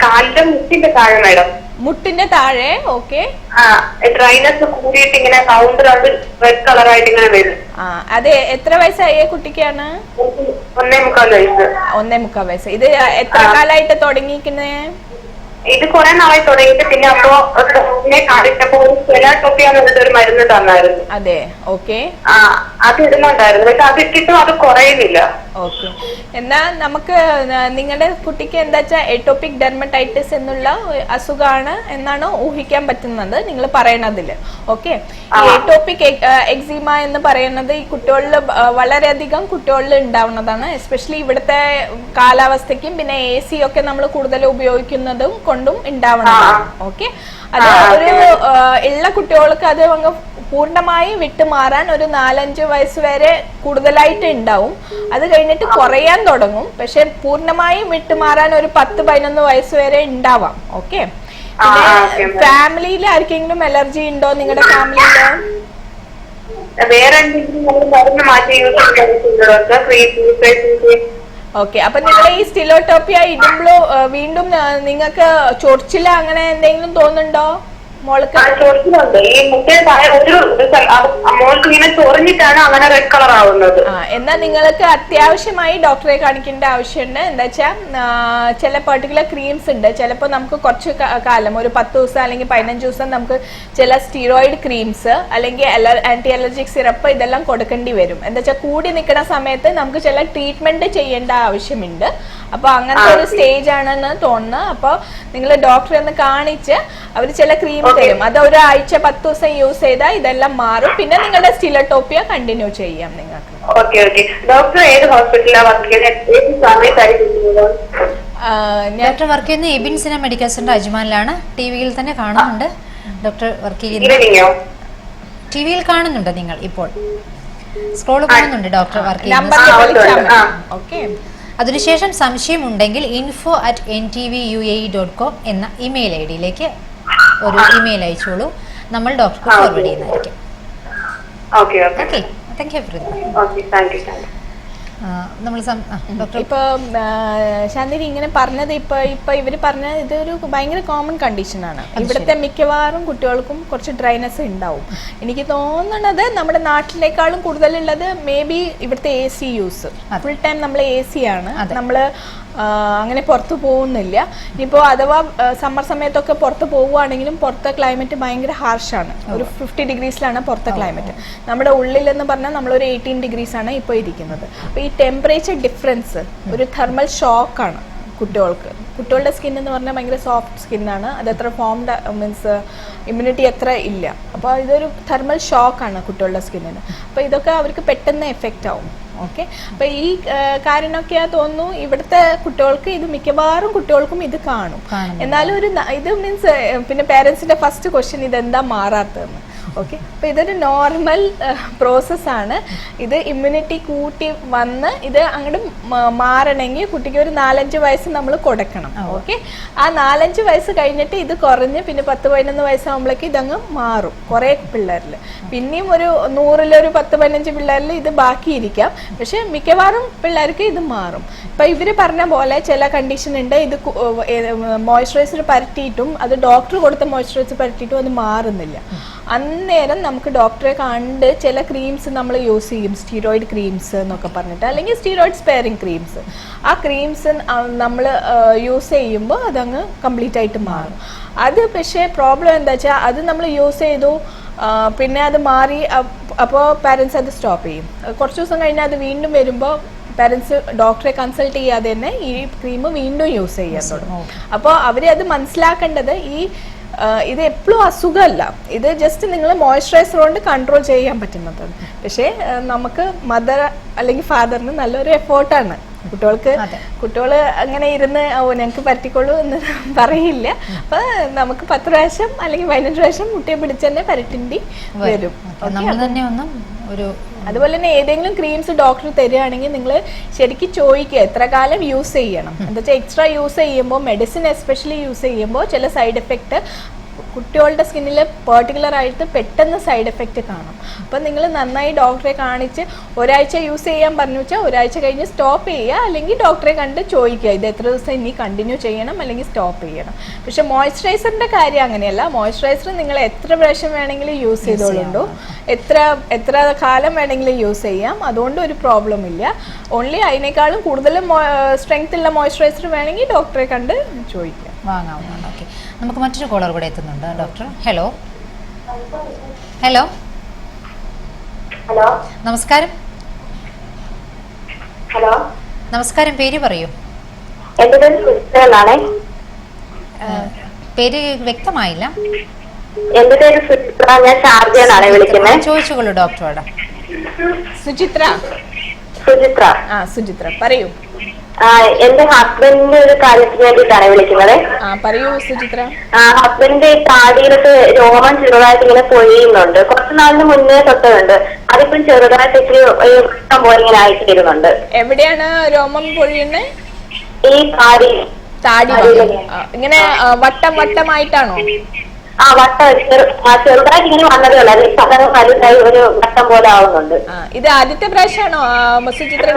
കാലിന്റെ മുട്ടിന്റെ താഴെ മാഡം. മുട്ടിന്റെ താഴെ. ഓക്കെ. ഡ്രൈനസ് കൂടിയിട്ട് ഇങ്ങനെ റൗണ്ട് റെഡ് കളറായിട്ട് ഇങ്ങനെ വരും. അതെ. എത്ര വയസ്സായ കുട്ടിക്കാണ്? 1.25 വയസ്സ്. 1.25 വയസ്സ്. ഇത് എത്ര കാലമായിട്ട് തുടങ്ങിയിരിക്കുന്നേ? ഇത് കുറെ നാളായി തുടങ്ങിയിട്ട്. പിന്നെ അപ്പോ കാണിച്ചപ്പോ ഒരു മരുന്ന് തന്നായിരുന്നു. അതെ. ഓക്കെ. അത് ഇടുന്നുണ്ടായിരുന്നു, പക്ഷെ അത് ഇട്ടിട്ടും അത് കുറയുന്നില്ല. ഓക്കെ. എന്നാ നമുക്ക് നിങ്ങളുടെ കുട്ടിക്ക് എന്താ വെച്ചാൽ എട്ടോപിക് ഡെർമറ്റൈറ്റിസ് എന്നുള്ള അസുഖമാണ് എന്നാണ് ഊഹിക്കാൻ പറ്റുന്നത് നിങ്ങൾ പറയണതില്. ഓക്കെ. ഈ എട്ടോപിക് എക്സിമ എന്ന് പറയുന്നത് ഈ കുട്ടികളിൽ വളരെയധികം കുട്ടികളിൽ ഉണ്ടാവുന്നതാണ്. എസ്പെഷ്യലി ഇവിടുത്തെ കാലാവസ്ഥയ്ക്കും പിന്നെ AC ഒക്കെ നമ്മൾ കൂടുതൽ ഉപയോഗിക്കുന്നതും കൊണ്ടും ഉണ്ടാവുന്നതാണ്. ഓക്കെ. അത് ഒരു ഉള്ള കുട്ടികൾക്ക് അത് അങ്ങ് പൂർണ്ണമായി വിട്ടുമാറാൻ ഒരു 4-5 വയസ്സ് വരെ കൂടുതലായിട്ട് ഉണ്ടാവും. അത് കഴിഞ്ഞിട്ട് കുറയാൻ തുടങ്ങും. പക്ഷെ പൂർണ്ണമായും വിട്ടുമാറാൻ ഒരു 10-11 വയസ്സ് വരെ ഉണ്ടാവാം. ഓക്കെ. പിന്നെ ഫാമിലിയിൽ ആർക്കെങ്കിലും അലർജി ഉണ്ടോ നിങ്ങളുടെ ഫാമിലിയില്? വേറെ എന്തെങ്കിലും മാറ്റി ഓക്കെ. അപ്പൊ നിങ്ങൾ ഈ സ്റ്റിലോട്ടോപ്പിയ ഇടുമ്പോ വീണ്ടും നിങ്ങൾക്ക് ചൊറിച്ചില അങ്ങനെ എന്തെങ്കിലും തോന്നുന്നുണ്ടോ മോൾക്ക്? ചൊറിച്ചിലുണ്ട്. ഈ മുട്ടയുടെ താഴെ ഒരു മോൾക്ക് ഇങ്ങനെ ചൊറിഞ്ഞിട്ടാണ് അങ്ങനെ റെഡ് കളർ ആവുന്നത്. എന്നാൽ നിങ്ങൾക്ക് അത്യാവശ്യമായി ഡോക്ടറെ കാണിക്കേണ്ട ആവശ്യമുണ്ട്. എന്താ വെച്ചാൽ ചില പെർട്ടിക്കുലർ ക്രീംസ് ഉണ്ട്. ചിലപ്പോൾ നമുക്ക് കുറച്ച് കാലം ഒരു 10 ദിവസം അല്ലെങ്കിൽ 15 ദിവസം നമുക്ക് ചില സ്റ്റീറോയിഡ് ക്രീംസ് അല്ലെങ്കിൽ ആന്റി അലർജിക് സിറപ്പ് ഇതെല്ലാം കൊടുക്കേണ്ടി വരും. എന്താ വെച്ചാൽ കൂടി നിൽക്കുന്ന സമയത്ത് നമുക്ക് ചില ട്രീറ്റ്മെന്റ് ചെയ്യേണ്ട ആവശ്യമുണ്ട്. അപ്പൊ അങ്ങനത്തെ ഒരു സ്റ്റേജ് ആണെന്ന് തോന്നുന്നു. അപ്പോൾ നിങ്ങൾ ഡോക്ടറെ ഒന്ന് കാണിച്ച് അവർ ചില ക്രീം തരും. അത് ഒരാഴ്ച 10 ദിവസം യൂസ് ചെയ്താൽ ഇതെല്ലാം മാറും. പിന്നെ നിങ്ങളുടെ സ്റ്റിലോട്ടോപ്പിയ കണ്ടിന്യൂ ചെയ്യാം നിങ്ങൾക്ക്. ഡോക്ടർ ഏത് ഹോസ്പിറ്റലിലാണ് വർക്ക് ചെയ്യുന്നത്? ഡോക്ടർ വർക്ക് ചെയ്യുന്ന എബിൻസിന മെഡിക്കൽ സെന്റർ അജ്മാനിലാണ്. ടിവിയിൽ തന്നെ കാണുന്നുണ്ട് ഡോക്ടർ വർക്ക് ചെയ്യുന്നത്. ടിവിയിൽ കാണുന്നുണ്ട്, നിങ്ങൾ ഇപ്പോൾ സ്ക്രോൾ കാണുന്നുണ്ട് ഡോക്ടർ വർക്ക് ചെയ്യുന്നത്. അതിനുശേഷം സംശയമുണ്ടെങ്കിൽ info@ntvUAE.com എന്ന ഇമെയിൽ ഐഡിയിലേക്ക് ഒരു ഇമെയിൽ അയച്ചോളൂ. നമ്മൾ ഡോക്ടർക്ക് ഫോർവേഡ് ചെയ്യുന്നതായിരിക്കും. ഓക്കെ. Thank you. ഇപ്പൊ ശാന്തിനി ഇങ്ങനെ പറഞ്ഞത് ഇപ്പൊ ഇവര് പറഞ്ഞ ഇതൊരു ഭയങ്കര കോമൺ കണ്ടീഷനാണ്. ഇവിടുത്തെ മിക്കവാറും കുട്ടികൾക്കും കുറച്ച് ഡ്രൈനസ് ഉണ്ടാവും. എനിക്ക് തോന്നുന്നത് നമ്മുടെ നാട്ടിലേക്കാളും കൂടുതലുള്ളത് മേ ബി ഇവിടുത്തെ AC യൂസ്. ഫുൾ ടൈം നമ്മൾ AC ആണ്. നമ്മള് അങ്ങനെ പുറത്തു പോകുന്നില്ല. ഇനിയിപ്പോൾ അഥവാ സമ്മർ സമയത്തൊക്കെ പുറത്ത് പോവുകയാണെങ്കിലും പുറത്തെ ക്ലൈമറ്റ് ഭയങ്കര ഹാർഷാണ്. ഒരു 50 ഡിഗ്രീസിലാണ് പുറത്തെ ക്ലൈമറ്റ്. നമ്മുടെ ഉള്ളിലെന്ന് പറഞ്ഞാൽ നമ്മളൊരു 18 ഡിഗ്രീസ് ആണ് ഇപ്പോൾ ഇരിക്കുന്നത്. അപ്പോൾ ഈ ടെമ്പറേച്ചർ ഡിഫറൻസ് ഒരു തെർമൽ ഷോക്കാണ് കുട്ടികളുടെ സ്കിൻ എന്ന് പറഞ്ഞാൽ ഭയങ്കര സോഫ്റ്റ് സ്കിന്നാണ്. അത് എത്ര ഫോംഡ് മീൻസ് ഇമ്മ്യൂണിറ്റി എത്ര ഇല്ല. അപ്പോൾ ഇതൊരു തെർമൽ ഷോക്കാണ് കുട്ടികളുടെ സ്കിന്നിന്. അപ്പോൾ ഇതൊക്കെ അവർക്ക് പെട്ടെന്ന് എഫക്റ്റ് ആവും. ഓക്കെ. അപ്പോൾ ഈ കാരണമൊക്കെയാ തോന്നുന്നു ഇവിടുത്തെ കുട്ടികൾക്ക് ഇത് മിക്കവാറും കുട്ടികൾക്കും ഇത് കാണും. എന്നാലും ഒരു ഇത് മീൻസ് പിന്നെ പേരൻസിന്റെ ഫസ്റ്റ് ക്വസ്റ്റ്യൻ ഇതെന്താ മാറാത്തതെന്ന്. ഓക്കെ. അപ്പോൾ ഇതൊരു നോർമൽ പ്രോസസ്സാണ്. ഇത് ഇമ്മ്യൂണിറ്റി കൂട്ടി വന്ന് ഇത് അങ്ങോട്ട് മാറണമെങ്കിൽ കുട്ടിക്ക് ഒരു 4-5 വയസ്സ് നമ്മൾ കൊടുക്കണം. ഓക്കെ. ആ 4-5 വയസ്സ് കഴിഞ്ഞിട്ട് ഇത് കുറഞ്ഞ് പിന്നെ 10-11 വയസ്സാകുമ്പോഴേക്ക് ഇതങ്ങ് മാറും കുറേ പിള്ളേരിൽ. പിന്നെയും ഒരു 100-ഒരു 10-15 പിള്ളേരിൽ ഇത് ബാക്കിയിരിക്കാം. പക്ഷെ മിക്കവാറും പിള്ളേർക്ക് ഇത് മാറും. ഇപ്പം ഇവർ പറഞ്ഞ പോലെ ചില കണ്ടീഷൻ ഉണ്ട്. ഇത് മോയ്സ്ചറൈസർ പരട്ടിയിട്ടും അത് ഡോക്ടർ കൊടുത്ത മോയ്സ്ചറൈസർ പരട്ടിയിട്ടും അത് മാറുന്നില്ല. അന്നേരം നമുക്ക് ഡോക്ടറെ കണ്ട് ചില ക്രീംസ് നമ്മൾ യൂസ് ചെയ്യും. സ്റ്റീറോയിഡ് ക്രീംസ് എന്നൊക്കെ പറഞ്ഞിട്ട്, അല്ലെങ്കിൽ സ്റ്റീറോയിഡ് സ്പെയറിങ് ക്രീംസ്. ആ ക്രീംസ് നമ്മൾ യൂസ് ചെയ്യുമ്പോൾ അതങ്ങ് കംപ്ലീറ്റ് ആയിട്ട് മാറും. അത് പക്ഷേ പ്രോബ്ലം എന്താ വെച്ചാൽ അത് നമ്മൾ യൂസ് ചെയ്തു പിന്നെ അത് മാറി. അപ്പോൾ പാരൻസ് അത് സ്റ്റോപ്പ് ചെയ്യും. കുറച്ച് ദിവസം കഴിഞ്ഞാൽ അത് വീണ്ടും വരുമ്പോൾ പാരൻസ് ഡോക്ടറെ കൺസൾട്ട് ചെയ്യാതെ തന്നെ ഈ ക്രീം വീണ്ടും യൂസ് ചെയ്യാൻ തുടങ്ങും. അപ്പോൾ അവർ അത് മനസ്സിലാക്കേണ്ടത് ഇത് എപ്പോഴും അസുഖമല്ല. ഇത് ജസ്റ്റ് നിങ്ങൾ മോയ്സ്ചറൈസർ കൊണ്ട് കൺട്രോൾ ചെയ്യാൻ പറ്റുന്നതാണ്. പക്ഷേ നമുക്ക് മദർ അല്ലെങ്കിൽ ഫാദറിന് നല്ലൊരു എഫേർട്ടാണ് കുട്ടികള് അങ്ങനെ ഇരുന്ന് ഞങ്ങൾക്ക് പറ്റിക്കൊള്ളൂ എന്ന് പറയില്ല. അപ്പൊ നമുക്ക് 10 പ്രാവശ്യം അല്ലെങ്കിൽ 15 പ്രാവശ്യം മുട്ടയെ പിടിച്ച് തന്നെ പരട്ടേണ്ടി വരും. അതുപോലെ തന്നെ ഏതെങ്കിലും ക്രീംസ് ഡോക്ടർ തരികയാണെങ്കിൽ നിങ്ങൾ ശരിക്കും ചോദിക്കുക എത്ര കാലം യൂസ് ചെയ്യണം. എന്താ വെച്ചാൽ എക്സ്ട്രാ യൂസ് ചെയ്യുമ്പോൾ, മെഡിസിൻ എസ്പെഷ്യലി യൂസ് ചെയ്യുമ്പോൾ ചില സൈഡ് എഫക്റ്റ് കുട്ടികളുടെ സ്കിന്നിൽ പെർട്ടിക്കുലർ ആയിട്ട് പെട്ടെന്ന് സൈഡ് എഫക്റ്റ് കാണും. അപ്പം നിങ്ങൾ നന്നായി ഡോക്ടറെ കാണിച്ച് ഒരാഴ്ച യൂസ് ചെയ്യാൻ പറഞ്ഞു വെച്ചാൽ ഒരാഴ്ച കഴിഞ്ഞ് സ്റ്റോപ്പ് ചെയ്യുക, അല്ലെങ്കിൽ ഡോക്ടറെ കണ്ട് ചോദിക്കുക ഇത് എത്ര ദിവസം ഇനി കണ്ടിന്യൂ ചെയ്യണം അല്ലെങ്കിൽ സ്റ്റോപ്പ് ചെയ്യണം. പക്ഷെ മോയ്സ്ചറൈസറിൻ്റെ കാര്യം അങ്ങനെയല്ല. മോയ്സ്ചറൈസർ നിങ്ങൾ എത്ര പ്രാവശ്യം വേണമെങ്കിലും യൂസ് ചെയ്തോളുണ്ടോ, എത്ര കാലം വേണമെങ്കിലും യൂസ് ചെയ്യാം. അതുകൊണ്ട് ഒരു പ്രോബ്ലം ഇല്ല. ഓൺലി അതിനേക്കാളും കൂടുതൽ സ്ട്രെങ്ത് ഉള്ള മോയ്സ്ചറൈസർ വേണമെങ്കിൽ ഡോക്ടറെ കണ്ട് ചോദിക്കുക, വാങ്ങാവുന്നതാണ്. ഓക്കെ, നമുക്ക് മറ്റൊരു കോളർ കൂടെ എത്തുന്നുണ്ട് ഡോക്ടർ. ഹലോ ഹലോ ഹലോ നമസ്കാരം. ഹലോ നമസ്കാരം, പേര് പറയൂ. എന്റെ പേര് സുചിത്രനാണേ. പേര് വ്യക്തമായില്ല. എന്റെ പേര് സുചിത്ര, ഞാൻ ഷാർജയിലാണ് വിളിക്കുന്നത്. ചോദിച്ചോളൂ ഡോക്ടറോട്. സുചിത്ര പറയൂ. എന്റെ ഹസ്ബൻഡിന്റെ ഒരു കാര്യത്തിന് വേണ്ടിയിട്ടാണ് വിളിക്കുന്നത്. പറയൂ സുചിത്ര. ഹസ്ബൻഡിന്റെ താടിയിലൊക്കെ രോമം ചെറുതായിട്ട് ഇങ്ങനെ പൊഴിയുന്നുണ്ട്. കുറച്ചു നാളിന് മുന്നേ തൊട്ടുണ്ട്. അതിപ്പം ചെറുതായിട്ട് ഇച്ചിരി വട്ടം പോലെ ഇങ്ങനെ ആയിട്ട് വരുന്നുണ്ട്. എവിടെയാണ് രോമം പൊഴിയുന്നത്? ഈ താടി ഇങ്ങനെ വട്ടമായിട്ടാണോ? ചെറുതായിട്ട് ഇങ്ങനെ വന്നതേ ഉള്ളൂ. അത് സാധാരണ വലുതായി ഒരു വട്ടം പോലെ ആവുന്നുണ്ട്. ഇത് ആദ്യത്തെ പ്രാവശ്യമാണോ Suchitra?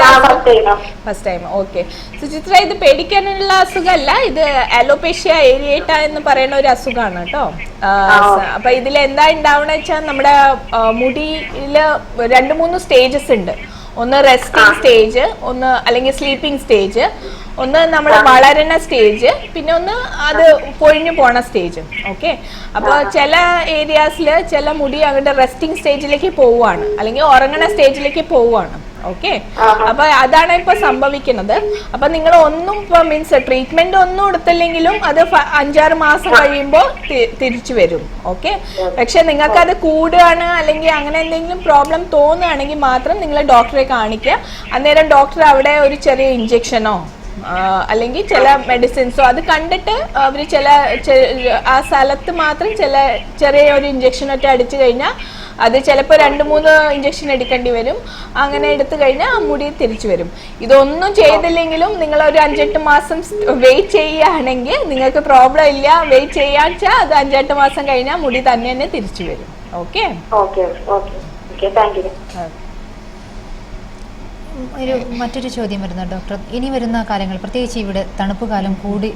First time. Okay Suchitra, ഇത് പേടിക്കാനുള്ള അസുഖമല്ല. ഇത് അലോപേഷ്യ ഏരിയേറ്റ എന്ന് പറയുന്ന ഒരു അസുഖമാണ് കേട്ടോ. അപ്പൊ ഇതിൽ എന്താ ഉണ്ടാവണ വെച്ചാൽ നമ്മുടെ മുടിയില് 2-3 സ്റ്റേജസ് ഉണ്ട്. ഒന്ന് റെസ്റ്റിംഗ് സ്റ്റേജ്, ഒന്ന് അല്ലെങ്കിൽ സ്ലീപ്പിംഗ് സ്റ്റേജ്, ഒന്ന് നമ്മൾ വളരുന്ന സ്റ്റേജ്, പിന്നെ ഒന്ന് അത് പൊഴിഞ്ഞു പോണ സ്റ്റേജ്. ഓക്കെ, അപ്പോൾ ചില ഏരിയാസിൽ ചില മുടി അങ്ങോട്ട് റെസ്റ്റിംഗ് സ്റ്റേജിലേക്ക് പോവുകയാണ്, അല്ലെങ്കിൽ ഉറങ്ങണ സ്റ്റേജിലേക്ക് പോവുകയാണ്. ഓക്കെ, അപ്പൊ അതാണ് ഇപ്പൊ സംഭവിക്കുന്നത്. അപ്പൊ നിങ്ങൾ ഒന്നും ഇപ്പൊ മീൻസ് ട്രീറ്റ്മെന്റ് ഒന്നും എടുത്തില്ലെങ്കിലും അത് 5-6 മാസം കഴിയുമ്പോൾ തിരിച്ചു വരും. ഓക്കെ, പക്ഷെ നിങ്ങൾക്ക് അത് കൂടുകയാണ് അല്ലെങ്കിൽ അങ്ങനെ എന്തെങ്കിലും പ്രോബ്ലം തോന്നുകയാണെങ്കിൽ മാത്രം നിങ്ങൾ ഡോക്ടറെ കാണിക്കുക. അന്നേരം ഡോക്ടർ അവിടെ ഒരു ചെറിയ ഇഞ്ചക്ഷനോ അല്ലെങ്കിൽ ചില മെഡിസിൻസോ അത് കണ്ടിട്ട് അവർ ആ സ്ഥലത്ത് മാത്രം ചെറിയ ഒരു ഇഞ്ചക്ഷനൊക്കെ അടിച്ചു കഴിഞ്ഞാൽ അത് ചിലപ്പോൾ 2-3 ഇഞ്ചക്ഷൻ എടുക്കേണ്ടി വരും. അങ്ങനെ എടുത്തു കഴിഞ്ഞാൽ ആ മുടി തിരിച്ചു വരും. ഇതൊന്നും ചെയ്തില്ലെങ്കിലും നിങ്ങൾ ഒരു 5-8 മാസം വെയിറ്റ് ചെയ്യുകയാണെങ്കിൽ നിങ്ങൾക്ക് പ്രോബ്ലം ഇല്ല. വെയിറ്റ് ചെയ്യാന്ന് വെച്ചാൽ അത് 5-8 മാസം കഴിഞ്ഞാൽ മുടി തന്നെ തിരിച്ചു വരും. ഓക്കെ, മറ്റൊരു ചോദ്യം വരുന്നത് ഡോക്ടർ, ഇനി വരുന്ന കാലങ്ങൾ പ്രത്യേകിച്ച് ഇവിടെ തണുപ്പ് കാലം കൂടി,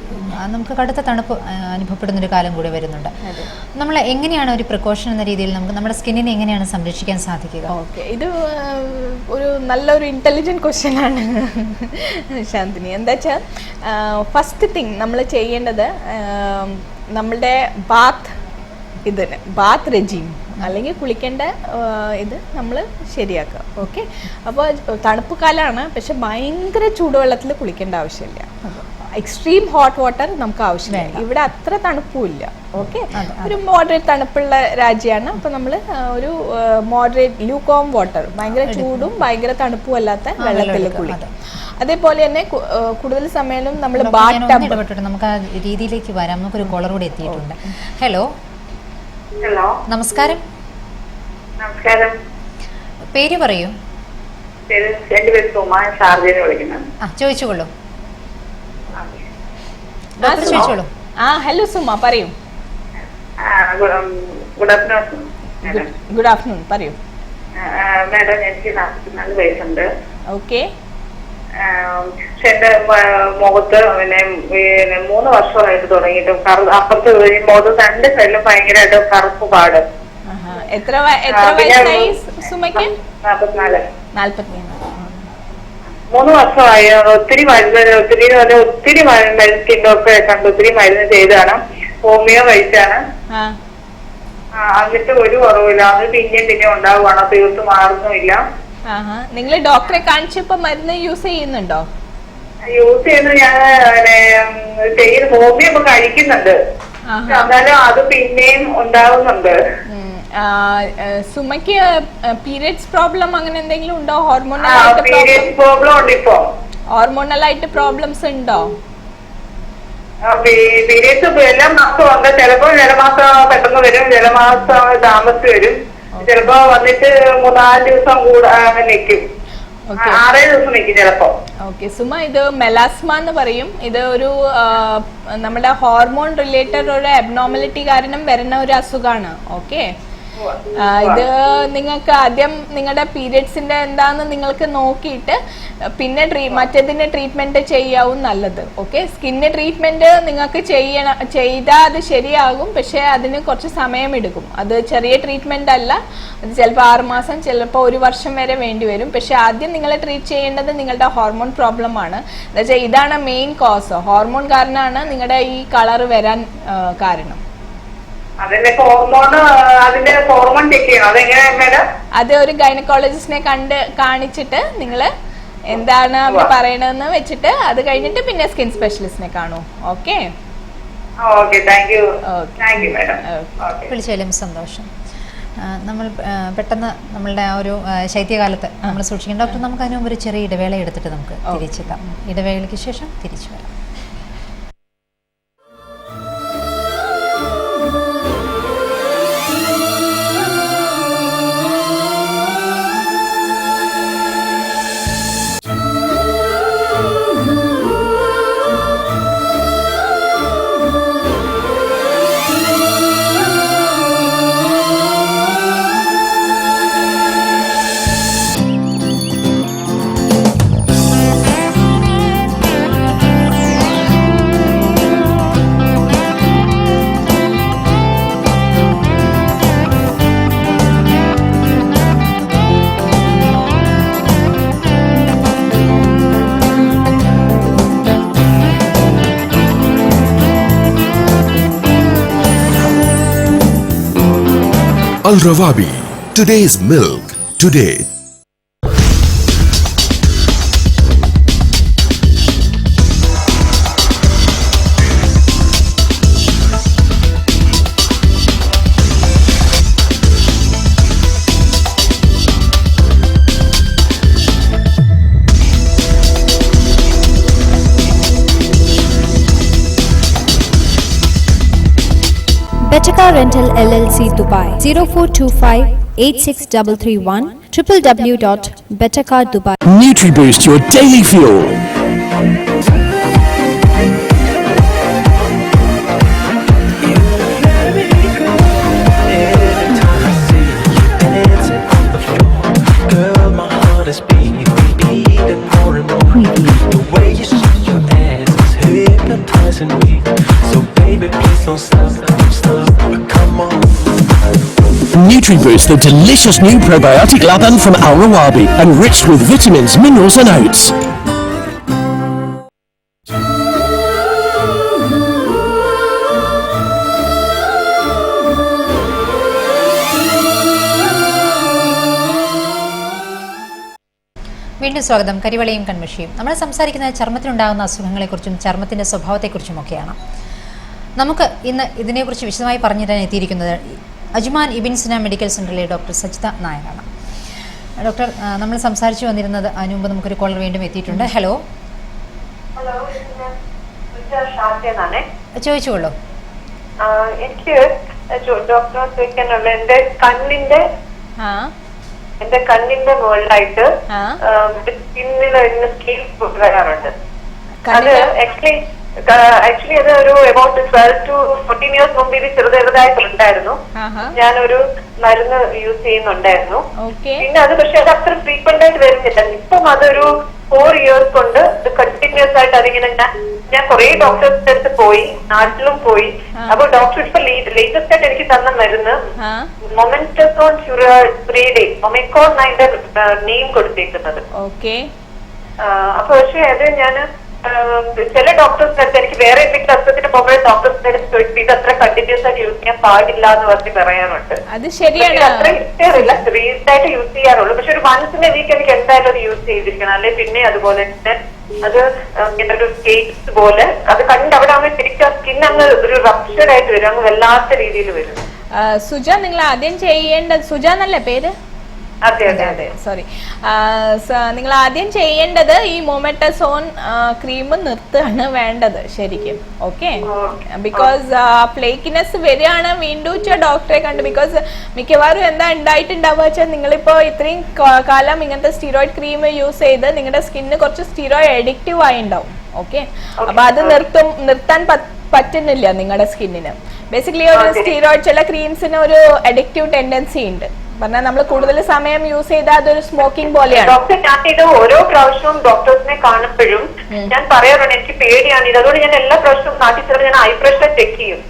നമുക്ക് കടുത്ത തണുപ്പ് അനുഭവപ്പെടുന്നൊരു കാലം കൂടി വരുന്നുണ്ട്. നമ്മൾ എങ്ങനെയാണ് ഒരു പ്രിക്കോഷൻ എന്ന രീതിയിൽ നമുക്ക് നമ്മുടെ സ്കിന്നിനെ എങ്ങനെയാണ് സംരക്ഷിക്കാൻ സാധിക്കുക? ഓക്കെ, ഇത് ഒരു നല്ലൊരു ഇന്റലിജന്റ് ക്വസ്റ്റ്യൻ ആണ് ശാന്തിനി. എന്താ വെച്ചാൽ ഫസ്റ്റ് തിങ് നമ്മൾ ചെയ്യേണ്ടത് നമ്മളുടെ ബാത്ത് റെജീം അല്ലെങ്കിൽ കുളിക്കേണ്ട ഇത് നമ്മൾ ശരിയാക്കുക. ഓക്കെ, അപ്പോൾ തണുപ്പ് കാലമാണ്, പക്ഷെ ഭയങ്കര ചൂടുവെള്ളത്തിൽ കുളിക്കേണ്ട ആവശ്യമില്ല. എക്സ്ട്രീം ഹോട്ട് വാട്ടർ നമുക്ക് ആവശ്യമില്ല. ഇവിടെ അത്ര തണുപ്പുമില്ല. ഓക്കെ, ഒരു മോഡറേറ്റ് തണുപ്പുള്ള രാജ്യമാണ്. അപ്പോൾ നമ്മൾ ഒരു മോഡറേറ്റ് ലൂക്കോം വാട്ടർ, ഭയങ്കര ചൂടും ഭയങ്കര തണുപ്പും അല്ലാത്ത വെള്ളത്തിൽ കുളിക്കും. അതേപോലെ തന്നെ കൂടുതൽ സമയം നമ്മൾ നമുക്ക് ആ രീതിയിലേക്ക് വരാം. നമുക്കൊരു കോളർ കൂടി എത്തിയിട്ടുണ്ട്. ഹലോ നമസ്കാരം. പേര് പറയൂ. ചോദിച്ചോളൂ. ചോദിച്ചോളൂ. ഹലോ സുമ, പറയൂ. ഗുഡ് ആഫ്റ്റർനൂൺ, പറയൂ. മാഡം, എനിക്ക് 44 വയസ്സുണ്ട്. ഓക്കെ, പക്ഷെ എന്റെ മുഖത്ത് പിന്നെ 3 വർഷമായിട്ട് തുടങ്ങിയിട്ട് അപ്പുറത്ത് മുഖത്ത് 2 സൈഡിലും ഭയങ്കരമായിട്ട് കറുപ്പ് പാട്. എത്ര വയസ്സായി സുമയ്ക്ക്? 44. 44. 3 വർഷമായി. ഒത്തിരി മരുന്ന് സ്കിൻ ഡോക്ടറെ കണ്ട് ഒത്തിരി മരുന്ന് ചെയ്താണ്, ഹോമിയോ കഴിച്ചാണ്. എന്നിട്ട് ഒരു കുറവില്ല. അത് പിന്നെ ഉണ്ടാവുകയാണോ, തീർത്ത് മാറുന്നുമില്ല. നിങ്ങൾ ഡോക്ടറെ കാണിച്ചപ്പോ മരുന്ന് യൂസ് ചെയ്യുന്നുണ്ടോ? യൂസ് ചെയ്യുന്നത് ഞാൻ ഹോമിയോ ഒക്കെ കഴിക്കുന്നുണ്ട്, എന്നാലും അത് പിന്നെയും ഉണ്ടാവുന്നുണ്ട്. സുമയ്ക്ക് പീരിയഡ്സ് പ്രോബ്ലം അങ്ങനെ എന്തെങ്കിലും ഉണ്ടോ? ഹോർമോണൽ പീരിയഡ്സ് പ്രോബ്ലം ഉണ്ട് ഇപ്പൊ. ഹോർമോണലായിട്ട് പ്രോബ്ലംസ് ഉണ്ടോ? പീരീഡ്സ് എല്ലാ മാസവും ഉണ്ട്. ചിലപ്പോ ജലമാസം പെട്ടെന്ന് വരും, ജലമാസം താമസിച്ച് വരും. ചിലപ്പോ വന്നിട്ട് 3-4 ദിവസം കൂടെ നിൽക്കും, 6-7 ദിവസം നിൽക്കും ചിലപ്പോ. ഓക്കെ സുമ, ഇത് മെലാസ്മ എന്ന് പറയും. ഇത് ഒരു നമ്മുടെ ഹോർമോൺ റിലേറ്റഡ് ഒരു അബ്നോർമാലിറ്റി കാരണം വരുന്ന ഒരു അസുഖമാണ്. ഓക്കെ, ഇത് നിങ്ങൾക്ക് ആദ്യം നിങ്ങളുടെ പീരിയഡ്സിന്റെ എന്താന്ന് നിങ്ങൾക്ക് നോക്കിയിട്ട് പിന്നെ മറ്റേതിന്റെ ട്രീറ്റ്മെന്റ് ചെയ്യാവും നല്ലത്. ഓക്കെ, സ്കിന്ന് ട്രീറ്റ്മെന്റ് നിങ്ങൾക്ക് ചെയ്താൽ അത് ശരിയാകും, പക്ഷെ അതിന് കുറച്ച് സമയം എടുക്കും. അത് ചെറിയ ട്രീറ്റ്മെന്റ് അല്ല, അത് ചിലപ്പോൾ 6 മാസം ചിലപ്പോൾ 1 വർഷം വരെ വേണ്ടി വരും. പക്ഷെ ആദ്യം നിങ്ങൾ ട്രീറ്റ് ചെയ്യേണ്ടത് നിങ്ങളുടെ ഹോർമോൺ പ്രോബ്ലം ആണ്. എന്നുവെച്ചാൽ ഇതാണ് മെയിൻ കോസ്. ഹോർമോൺ കാരണമാണ് നിങ്ങളുടെ ഈ കളർ വരാൻ കാരണം. അതിന്റെ ഹോർമോൺ ചെക്ക് ചെയ്യണം. അതെങ്ങനെയാ മേഡം? അത് ഒരു ഗൈനക്കോളജിസ്റ്റിനെ കാണിച്ചിട്ട് നിങ്ങൾ എന്താണ് അവർ പറയണതെന്ന് വെച്ചിട്ട് അത് കഴിഞ്ഞിട്ട് പിന്നെ സ്കിൻ സ്പെഷ്യലിസ്റ്റിനെ കാണൂ. ഓക്കെ, വിളിച്ചാലും സന്തോഷം. നമ്മൾ പെട്ടെന്ന് നമ്മളുടെ ആ ഒരു ശൈത്യകാലത്ത് നമ്മൾ സൂക്ഷിക്കണം. ഡോക്ടർ, നമുക്ക് അതിന് മുമ്പ് ഒരു ചെറിയ ഇടവേള എടുത്തിട്ട് നമുക്ക് തിരിച്ചെത്താം. ഇടവേളയ്ക്ക് ശേഷം തിരിച്ചു വരാം. Al Rawabi, today's milk, today. Betaka Rental LLC Dubai 0425-86331 www.betaka.dubai. NutriBoost, your daily fuel. NutriBoost, the delicious new probiotic laban from Al Rawabi, enriched with vitamins, minerals and oats. വീണ്ടും സ്വാഗതം. കരിവളയും കൺമഷിയും. നമ്മൾ സംസാരിക്കുന്നത് ചർമ്മത്തിനുണ്ടാകുന്ന അസുഖങ്ങളെക്കുറിച്ചും ചർമ്മത്തിൻ്റെ സ്വഭാവത്തെക്കുറിച്ചുമൊക്കെയാണ്. നമുക്ക് ഇന്ന് ഇതിനെക്കുറിച്ച് വിശദമായി പറഞ്ഞു തരാൻ എത്തിയിരിക്കുന്നത് അജ്മാൻ ഇബിൻ സിന മെഡിക്കൽ സെൻ്ററിലെ ഡോക്ടർ സജിത നായരാണ്. ഡോക്ടർ, നമ്മൾ സംസാരിച്ചു വന്നിരുന്നത് അതിനു മുമ്പ് നമുക്കൊരു കോളർ വീണ്ടും എത്തിയിട്ടുണ്ട്. ഹലോ, ചോദിച്ചോളൂ. എനിക്ക് ഡോക്ടറെ ചോദിക്കാനുള്ള എന്റെ കണ്ണിന്റെ മുകളിലായിട്ട് സ്കിന്നിൽ സ്കെയിൽ വരാറുണ്ട്. അത് ആക്ച്വലി അത് ഒരു അബൌട്ട് 12 to 14 years മുമ്പ് ഇത് ചെറുതായിട്ടുണ്ടായിരുന്നു. ഞാനൊരു മരുന്ന് യൂസ് ചെയ്യുന്നുണ്ടായിരുന്നു. പിന്നെ അത് പക്ഷെ അത് അത്ര ഫ്രീക്വന്റ് ആയിട്ട് വരുന്നില്ല. ഇപ്പം അതൊരു 4 years കൊണ്ട് കണ്ടിന്യൂസ് ആയിട്ട് അതിങ്ങനെ ഞാൻ കുറെ ഡോക്ടേഴ്സിന്റെ അടുത്ത് പോയി, നാട്ടിലും പോയി. അപ്പൊ ഡോക്ടർ ഇപ്പൊ ലേറ്റസ്റ്റ് ആയിട്ട് എനിക്ക് തന്ന മരുന്ന് മൊമെന്റസോൺ ഒമിക്രോൺ അതിന്റെ നെയിം കൊടുത്തേക്കുന്നത്. അപ്പൊ പക്ഷെ അത് ഞാൻ ചില ഡോക്ടേഴ്സിന്റെ അടുത്ത് എനിക്ക് വേറെ എന്തെങ്കിലും അസുഖത്തിന് പോകുമ്പോൾ ഡോക്ടേഴ്സിന്റെ അടുത്ത് ചോദിച്ചിട്ട് ഇത് അത്ര കണ്ടിന്യൂസ് ആയിട്ട് യൂസ് ചെയ്യാൻ പാടില്ല എന്ന് പറഞ്ഞ് പറയാറുണ്ട്. അത്ര ഇഷ്ടമില്ല, റീസെന്റ് യൂസ് ചെയ്യാറുള്ളൂ. പക്ഷെ ഒരു വൺസ് ഇൻ എ വീക്ക് എനിക്ക് എന്തായാലും അത് യൂസ് ചെയ്തിരിക്കണം. അല്ലെ പിന്നെ അതുപോലെ തന്നെ അത് ഇങ്ങനെ ഒരു സ്കേറ്റ്സ് പോലെ അത് കണ്ട് അവിടെ ആവുമ്പോൾ ശരിക്കും സ്കിൻ അങ്ങ് ഒരു റപ്ചർഡ് ആയിട്ട് വരും, അങ്ങ് വല്ലാത്ത രീതിയിൽ വരും. സുജ, നിങ്ങൾ ആദ്യം ചെയ്യേണ്ടത് സുജ എന്നല്ലേ പേര്? അതെ അതെ അതെ സോറി. നിങ്ങൾ ആദ്യം ചെയ്യേണ്ടത് ഈ മൊമെറ്റസോൺ ക്രീം നിർത്തുകയാണ് വേണ്ടത് ശരിക്കും. ഓക്കെ, ബിക്കോസ് ഫ്ലേക്കിനെസ് വരികയാണ് വീണ്ടും ഡോക്ടറെ കണ്ട്. ബിക്കോസ് മിക്കവാറും എന്താ ഉണ്ടായിട്ടുണ്ടാവുക വെച്ചാൽ നിങ്ങളിപ്പോ ഇത്രയും കാലം ഇങ്ങനത്തെ സ്റ്റീറോയിഡ് ക്രീം യൂസ് ചെയ്ത് നിങ്ങളുടെ സ്കിന്നിന് കുറച്ച് സ്റ്റീറോയിഡ് അഡിക്റ്റീവ് ആയി ഉണ്ടാവും. ഓക്കെ, അപ്പൊ അത് നിർത്താൻ പറ്റുന്നില്ല നിങ്ങളുടെ സ്കിന്നിന്. ബേസിക്കലി ഒരു സ്റ്റീറോയിഡ് ചില ക്രീംസിന് ഒരു അഡിക്റ്റീവ് ടെൻഡൻസി ഉണ്ട്. പറഞ്ഞാൽ നമ്മൾ കൂടുതൽ സമയം യൂസ് ചെയ്താൽ അതൊരു സ്മോക്കിംഗ് പോലെയാണ്. ഡോക്ടർ, ഞാൻ ഇത് ഓരോ പ്രാവശ്യവും ഡോക്ടേഴ്സിനെ കാണുമ്പോഴും ഞാൻ പറയാറുണ്ട് എനിക്ക് പേടിയാണ് ഇത്. അതുകൊണ്ട് ഞാൻ എല്ലാ പ്രാവശ്യവും നാട്ടിൽ ചെല്ലുമ്പോൾ ഞാൻ ഐ പ്രഷർ ചെക്ക് ചെയ്യും.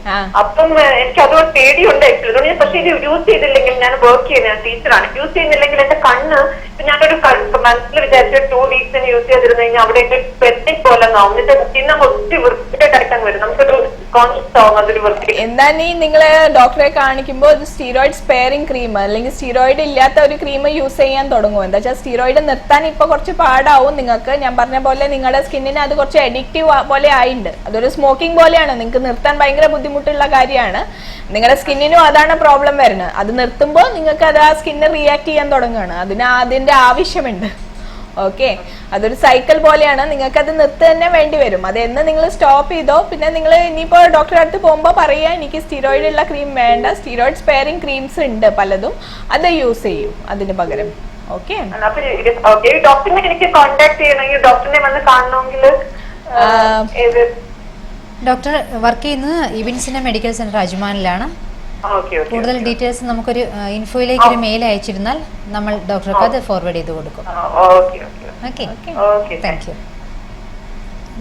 അപ്പം എനിക്ക് അതുകൊണ്ട് പേടിയുണ്ട് ആക്ച്വലി. അതുകൊണ്ട് ഞാൻ പക്ഷേ ഇത് യൂസ് ചെയ്തില്ലെങ്കിൽ, ഞാൻ വർക്ക് ചെയ്യുന്ന ടീച്ചറാണ്, യൂസ് ചെയ്യുന്നില്ലെങ്കിൽ എന്റെ കണ്ണ് ഞാനൊരു മനസ്സിൽ വിചാരിച്ച 2 weeks യൂസ് ചെയ്തിരുന്നു കഴിഞ്ഞാൽ അവിടെ പെറ്റിക് പോലെ ആവും. എന്നിട്ട് പിന്നെ ഒത്തിരി വൃത്തിയായിട്ടാണ് വരും. നമുക്കൊരു കോൺഷ്യസ് ആവും അതൊരു വൃത്തി. എന്താണ് ഈ നിങ്ങള് ഡോക്ടറെ കാണിക്കുമ്പോൾ ഒരു സ്റ്റീറോയിഡ് സ്പെയറിംഗ് ക്രീം അല്ലെങ്കിൽ സ്റ്റീറോയിഡ് ഇല്ലാത്ത ഒരു ക്രീം യൂസ് ചെയ്യാൻ തുടങ്ങും. എന്താ വെച്ചാൽ സ്റ്റീറോയിഡ് നിർത്താൻ ഇപ്പൊ കുറച്ച് പാടാവും നിങ്ങൾക്ക്. ഞാൻ പറഞ്ഞ പോലെ നിങ്ങളുടെ സ്കിന്നിന് അത് കുറച്ച് അഡിക്റ്റീവ് പോലെ ആയിട്ടുണ്ട്. അതൊരു സ്മോക്കിംഗ് പോലെയാണ്, നിങ്ങൾക്ക് നിർത്താൻ ഭയങ്കര ബുദ്ധിമുട്ടുള്ള കാര്യമാണ്. നിങ്ങളുടെ സ്കിന്നിനും അതാണ് പ്രോബ്ലം വരുന്നത്. അത് നിർത്തുമ്പോൾ നിങ്ങൾക്ക് അത് ആ സ്കിന്ന് റിയാക്ട് ചെയ്യാൻ തുടങ്ങുകയാണ്. അതിന്റെ ആവശ്യമുണ്ട്. ഓക്കെ, അതൊരു സൈക്കിൾ പോലെയാണ്. നിങ്ങൾക്ക് അത് നിർത്തുക തന്നെ വേണ്ടി വരും. അത് എന്ന് നിങ്ങൾ സ്റ്റോപ്പ് ചെയ്തോ പിന്നെ നിങ്ങൾ ഇനിയിപ്പോ ഡോക്ടറെ അടുത്ത് പോകുമ്പോൾ പറയാ എനിക്ക് സ്റ്റീറോയിഡ് ഉള്ള ക്രീം വേണ്ട, സ്റ്റീറോയിഡ് സ്പെയറിംഗ് ക്രീംസ് ഉണ്ട് പലതും, അത് യൂസ് ചെയ്യും അതിന് പകരം. ഓക്കെ, ഡോക്ടറിനെ എനിക്ക് കോൺടാക്ട് ചെയ്യണമെങ്കിൽ, ഡോക്ടറിനെ വന്ന് കാണണമെങ്കിൽ ഡോക്ടർ വർക്ക് ചെയ്യുന്നത് ഇബിൻസിന മെഡിക്കൽ സെന്റർ അജ്മാനിലാണ്. കൂടുതൽ ഡീറ്റെയിൽസ് നമുക്കൊരു ഇൻഫോയിലേക്ക് ഒരു മെയിൽ അയച്ചിരുന്നാൽ നമ്മൾ ഡോക്ടർക്ക് അത് ഫോർവേഡ് ചെയ്ത് കൊടുക്കും. Okay, thank you.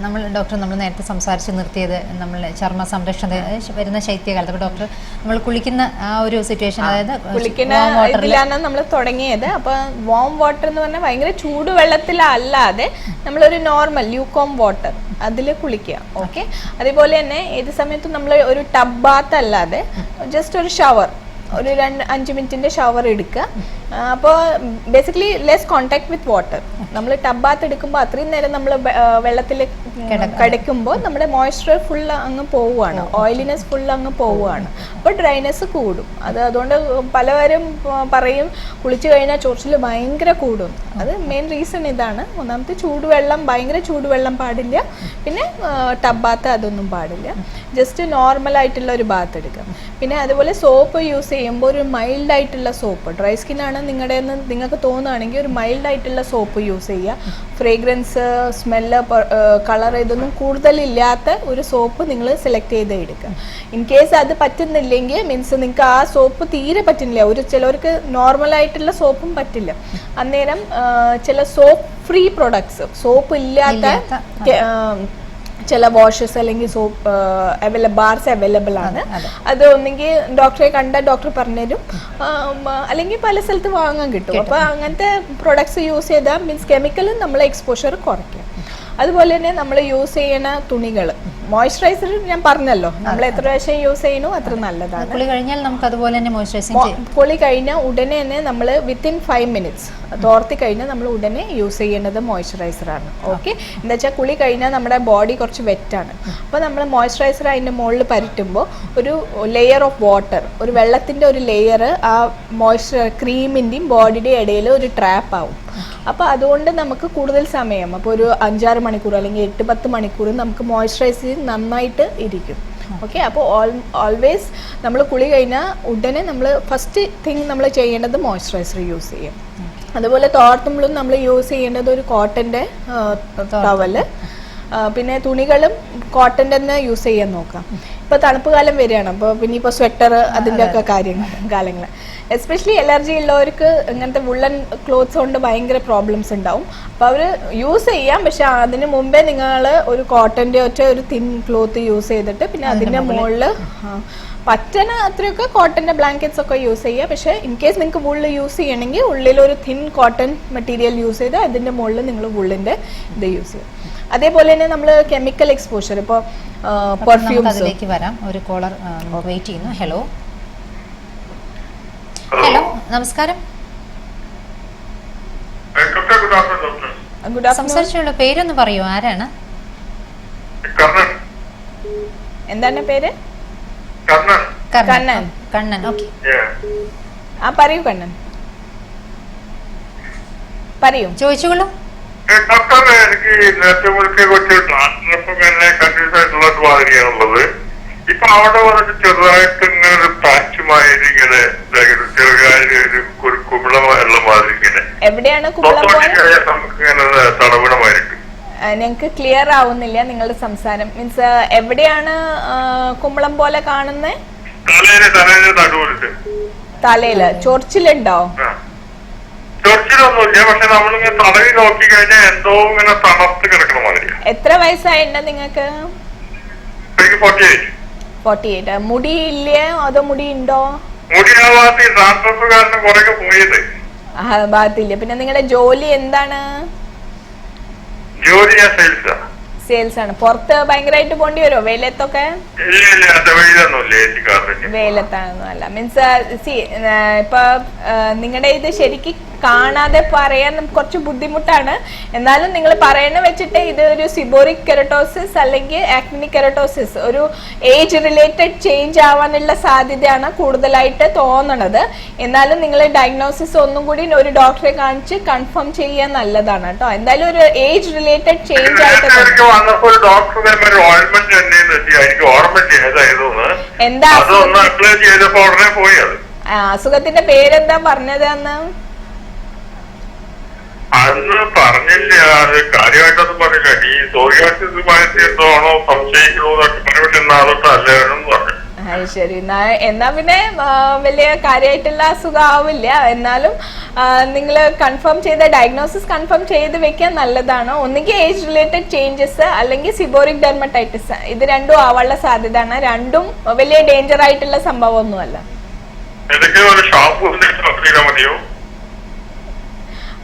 നമ്മൾ നേരത്തെ സംസാരിച്ച് നിർത്തിയത് നമ്മൾ ചർമ്മ സംരക്ഷണ വരുന്ന ശൈത്യകാലത്ത്. അപ്പോൾ ഡോക്ടർ നമ്മൾ കുളിക്കുന്ന ആ ഒരു സിറ്റുവേഷൻ, അതായത് കുളിക്കുന്ന ഇതിലാണ് നമ്മൾ തുടങ്ങിയത്. അപ്പൊ വാം വാട്ടർ എന്ന് പറഞ്ഞാൽ ഭയങ്കര ചൂടുവെള്ളത്തിലല്ലാതെ നമ്മളൊരു നോർമൽ ല്യൂക്കോം വാട്ടർ അതിൽ കുളിക്കുക. ഓക്കെ, അതേപോലെ തന്നെ ഏത് സമയത്തും നമ്മൾ ഒരു ടബ് ബാത്ത് അല്ലാതെ ജസ്റ്റ് ഒരു ഷവർ, ഒരു 5 മിനിറ്റിന്റെ ഷവർ എടുക്കുക. അപ്പോൾ basically less contact with water. നമ്മൾ ടബ് ബാത്ത് എടുക്കുമ്പോൾ അത്രയും നേരം നമ്മൾ വെള്ളത്തിൽ കിടക്കുമ്പോൾ നമ്മുടെ മോയ്സ്ചർ ഫുൾ അങ്ങ് പോവുകയാണ്, ഓയിലിനെസ് ഫുൾ അങ്ങ് പോവുകയാണ്. അപ്പോൾ ഡ്രൈനെസ് കൂടും. അതുകൊണ്ട് പലവരും പറയും കുളിച്ചു കഴിഞ്ഞാൽ ചൊറിച്ചിൽ ഭയങ്കര കൂടും. അത് മെയിൻ റീസൺ ഇതാണ്. ഒന്നാമത്തെ ചൂടുവെള്ളം, ഭയങ്കര ചൂടുവെള്ളം പാടില്ല. പിന്നെ ടബ് ബാത്ത് അതൊന്നും പാടില്ല. ജസ്റ്റ് നോർമൽ ആയിട്ടുള്ള ഒരു ബാത്ത് എടുക്കുക. പിന്നെ അതുപോലെ സോപ്പ് യൂസ് ചെയ്യുമ്പോൾ ഒരു മൈൽഡ് ആയിട്ടുള്ള സോപ്പ്, ഡ്രൈ സ്കിൻ ആണ് നിങ്ങൾക്ക് തോന്നുകയാണെങ്കിൽ ഒരു മൈൽഡ് ആയിട്ടുള്ള സോപ്പ് യൂസ് ചെയ്യുക. ഫ്രേഗ്രൻസ്, സ്മെല്ല്, കളർ ഇതൊന്നും കൂടുതലില്ലാത്ത ഒരു സോപ്പ് നിങ്ങൾ സെലക്ട് ചെയ്ത് എടുക്കുക. ഇൻ കേസ് അത് പറ്റുന്നില്ലെങ്കിൽ, മീൻസ് നിങ്ങൾക്ക് ആ സോപ്പ് തീരെ പറ്റുന്നില്ല, ചിലവർക്ക് നോർമലായിട്ടുള്ള സോപ്പും പറ്റില്ല, അന്നേരം ചില സോപ്പ് ഫ്രീ പ്രൊഡക്ട്സ്, സോപ്പ് ഇല്ലാത്ത ചില വാഷസ് അല്ലെങ്കിൽ സോപ്പ് ബാർസ് അവൈലബിൾ ആണ്. അത് ഒന്നെങ്കിൽ ഡോക്ടറെ കണ്ട ഡോക്ടർ പറഞ്ഞുതരും, അല്ലെങ്കിൽ പല സ്ഥലത്ത് വാങ്ങാൻ കിട്ടും. അപ്പോൾ അങ്ങനത്തെ പ്രൊഡക്ട്സ് യൂസ് ചെയ്താൽ മീൻസ് കെമിക്കൽ നമ്മളെ എക്സ്പോഷർ കുറയ്ക്കും. അതുപോലെ തന്നെ നമ്മൾ യൂസ് ചെയ്യുന്ന തുണികൾ, മോയ്സ്ചറൈസർ ഞാൻ പറഞ്ഞല്ലോ, നമ്മൾ എത്ര പ്രാവശ്യം യൂസ് ചെയ്യണോ അത്ര നല്ലതാണ്. കുളി കഴിഞ്ഞാൽ നമുക്ക് അതുപോലെ തന്നെ മോയ്സ്ചറൈസിങ്, കുളി കഴിഞ്ഞാൽ ഉടനെ തന്നെ നമ്മൾ വിത്തിൻ 5 minutes തോർത്തി കഴിഞ്ഞാൽ നമ്മൾ ഉടനെ യൂസ് ചെയ്യേണ്ടത് മോയ്സ്ചറൈസറാണ്. ഓക്കെ, എന്താ വെച്ചാൽ കുളി കഴിഞ്ഞാൽ നമ്മുടെ ബോഡി കുറച്ച് വെറ്റാണ്. അപ്പോൾ നമ്മൾ മോയ്സ്ചറൈസർ അതിൻ്റെ മുകളിൽ പരട്ടുമ്പോൾ ഒരു ലെയർ ഓഫ് വാട്ടർ, ഒരു വെള്ളത്തിൻ്റെ ഒരു ലെയർ ആ മോയ്സ്ചർ ക്രീമിൻ്റെയും ബോഡിയുടെയും ഇടയിൽ ഒരു ട്രാപ്പ് ആവും. അപ്പോൾ അതുകൊണ്ട് നമുക്ക് കൂടുതൽ സമയം, അപ്പോൾ ഒരു 5-6 മണിക്കൂർ അല്ലെങ്കിൽ 8-10 മണിക്കൂർ നമുക്ക് മോയ്സ്ചറൈസ് നന്നായിട്ട് ഇരിക്കും. ഓക്കെ, അപ്പോൾ ഓൾവേസ് നമ്മൾ കുളി കഴിഞ്ഞാൽ ഉടനെ നമ്മൾ ഫസ്റ്റ് തിങ് നമ്മൾ ചെയ്യേണ്ടത് മോയ്സ്ചറൈസർ യൂസ് ചെയ്യും. അതുപോലെ തോർത്തുമ്പോഴും നമ്മൾ യൂസ് ചെയ്യേണ്ടത് ഒരു കോട്ടൻ്റെ ടവല്, പിന്നെ തുണികളും കോട്ടൻ്റെ തന്നെ യൂസ് ചെയ്യാൻ നോക്കാം. ഇപ്പോൾ തണുപ്പ് കാലം വരികയാണ്, അപ്പോൾ പിന്നെ ഇപ്പോൾ സ്വെറ്റർ അതിൻ്റെ ഒക്കെ കാലങ്ങൾ എസ്പെഷ്യലി അലർജി ഉള്ളവർക്ക് ഇങ്ങനത്തെ വുള്ളൻ ക്ലോത്ത്സ് കൊണ്ട് ഭയങ്കര പ്രോബ്ലംസ് ഉണ്ടാവും. അപ്പോൾ അവർ യൂസ് ചെയ്യാം, പക്ഷെ അതിന് മുമ്പേ നിങ്ങൾ ഒരു കോട്ടൻ്റെ ഒരു തിൻ ക്ലോത്ത് യൂസ് ചെയ്തിട്ട് പിന്നെ അതിൻ്റെ മുകളിൽ പറ്റണ അത്രയൊക്കെ കോട്ടൻ്റെ ബ്ലാങ്കറ്റ്സ് ഒക്കെ യൂസ് ചെയ്യുക. പക്ഷേ ഇൻ കേസ് നിങ്ങൾക്ക് വുള്ള് യൂസ് ചെയ്യണമെങ്കിൽ ഉള്ളിലൊരു തിൻ കോട്ടൺ മെറ്റീരിയൽ യൂസ് ചെയ്ത് അതിൻ്റെ മുകളിൽ നിങ്ങൾ വുള്ളിൻ്റെ ഇത് യൂസ് ചെയ്യും. അതേപോലെ തന്നെ നമ്മൾ കെമിക്കൽ എക്സ്പോഷർ, ഇപ്പോൾ പെർഫ്യൂംസിലേക്ക് വരാം. ഒരു കോളർ വെയിറ്റ് ചെയ്യുന്നു. ഹലോ ഹലോ, നമസ്കാരം. സംസാരിച്ചുള്ള പേരൊന്ന് പറയൂ, ആരാണ്? എന്താണ് പേര്? കണ്ണൻ. കണ്ണൻ, ഓക്കെ. പറയൂ കണ്ണൻ. പറയൂ, ചോദിച്ചുകൊള്ളൂ. ഡോക്ടർ, എനിക്ക് നേരത്തെ മുഴുക്കെ കുറച്ച് ട്രാൻസ്ഫർ എന്നെ കൺഫ്യൂസ് ആയിട്ടുള്ള മാതിരിയാണുള്ളത്. ഇപ്പൊ അവിടെ വന്നിട്ട് ചെറുതായിട്ട് ഇങ്ങനെ ഒരു പാച്ചുമായിട്ട് ഇങ്ങനെ ചെറുതായ ഒരു കുമിളമുള്ള മാതിരി ഇങ്ങനെ എവിടെയാണ് കുമിളം പോലെ? നമുക്ക് ഇങ്ങനെ തടവിടമായിട്ട്. ഞങ്ങക്ക് ക്ലിയർ ആവുന്നില്ല നിങ്ങളുടെ സംസാരം. മീൻസ് എവിടെയാണ് കുമ്പളം പോലെ കാണുന്നേ? തലയില് നടുവിലുണ്ട്. തലയില് ചൊറിച്ചിലുണ്ടോ? ചൊറിച്ചിലൊന്നുമില്ല, പക്ഷെ നമ്മളിങ്ങനെ തലയിൽ നോക്കി കഴിഞ്ഞാൽ എന്തോ ഇങ്ങനെ തണുത്ത് കിടക്കണ മാതിരി. എത്ര വയസ്സായിട്ടുണ്ട് നിങ്ങൾക്ക്? 48. മുടി ഇല്ലേ അതോ മുടി ഉണ്ടോ? മുടി ആ ഭാഗത്ത് ട്രാൻസ്ഫർ കാരണം കുറെ പോയത്. ആ ഭാഗത്തില്ല. പിന്നെ നിങ്ങളുടെ ജോലി എന്താണ്? ജോലി ഞാൻ സെയിൽസാ. സെയിൽസ് ആണ്. പുറത്ത് ഭയങ്കരമായിട്ട് പോണ്ടി വരുമോ വെയിലത്തൊക്കെ? വെയിലത്താണെന്നും അല്ല. മീൻസ് ഇപ്പൊ നിങ്ങളുടെ ഇത് ശരിക്കും കാണാതെ പറയാൻ കുറച്ച് ബുദ്ധിമുട്ടാണ്. എന്നാലും നിങ്ങൾ പറയണ വെച്ചിട്ട് ഇത് ഒരു സിബോറിക് കെരട്ടോസിസ് അല്ലെങ്കിൽ ആക്ടിനിക് കെരട്ടോസിസ് ഒരു ഏജ് റിലേറ്റഡ് ചേഞ്ച് ആവാനുള്ള സാധ്യതയാണ് കൂടുതലായിട്ട് തോന്നണത്. എന്നാലും നിങ്ങൾ ഡയഗ്നോസിസ് ഒന്നും കൂടി ഒരു ഡോക്ടറെ കാണിച്ച് കൺഫേം ചെയ്യാൻ നല്ലതാണ് കേട്ടോ. എന്തായാലും ഒരു ഏജ് റിലേറ്റഡ് ചേഞ്ച് ആയിട്ട് എന്താ അസുഖത്തിന്റെ പേരെന്താ പറഞ്ഞത് അന്ന്? അന്ന് പറഞ്ഞില്ല, അത് കാര്യമായിട്ടൊന്നും പറഞ്ഞില്ല. ഈ സോറിയാസിസ് എന്തോണോ സംശയിക്കണോന്നൊക്കെ പറഞ്ഞിട്ട് അല്ലേന്നും പറഞ്ഞു. ശരി, എന്നാ പിന്നെ വലിയ കാര്യമായിട്ടുള്ള അസുഖം ആവില്ല. എന്നാലും നിങ്ങൾ കൺഫേം ചെയ്ത ഡയഗ്നോസിസ് കൺഫേം ചെയ്ത് വെക്കാൻ നല്ലതാണ്. ഒന്നുകിൽ ഏജ് റിലേറ്റഡ് ചേഞ്ചസ് അല്ലെങ്കിൽ സിബോറിക് ഡെർമറ്റൈറ്റിസ്, ഇത് രണ്ടും ആവാനുള്ള സാധ്യതയാണ്. രണ്ടും വലിയ ഡേഞ്ചർ ആയിട്ടുള്ള സംഭവമൊന്നുമല്ല.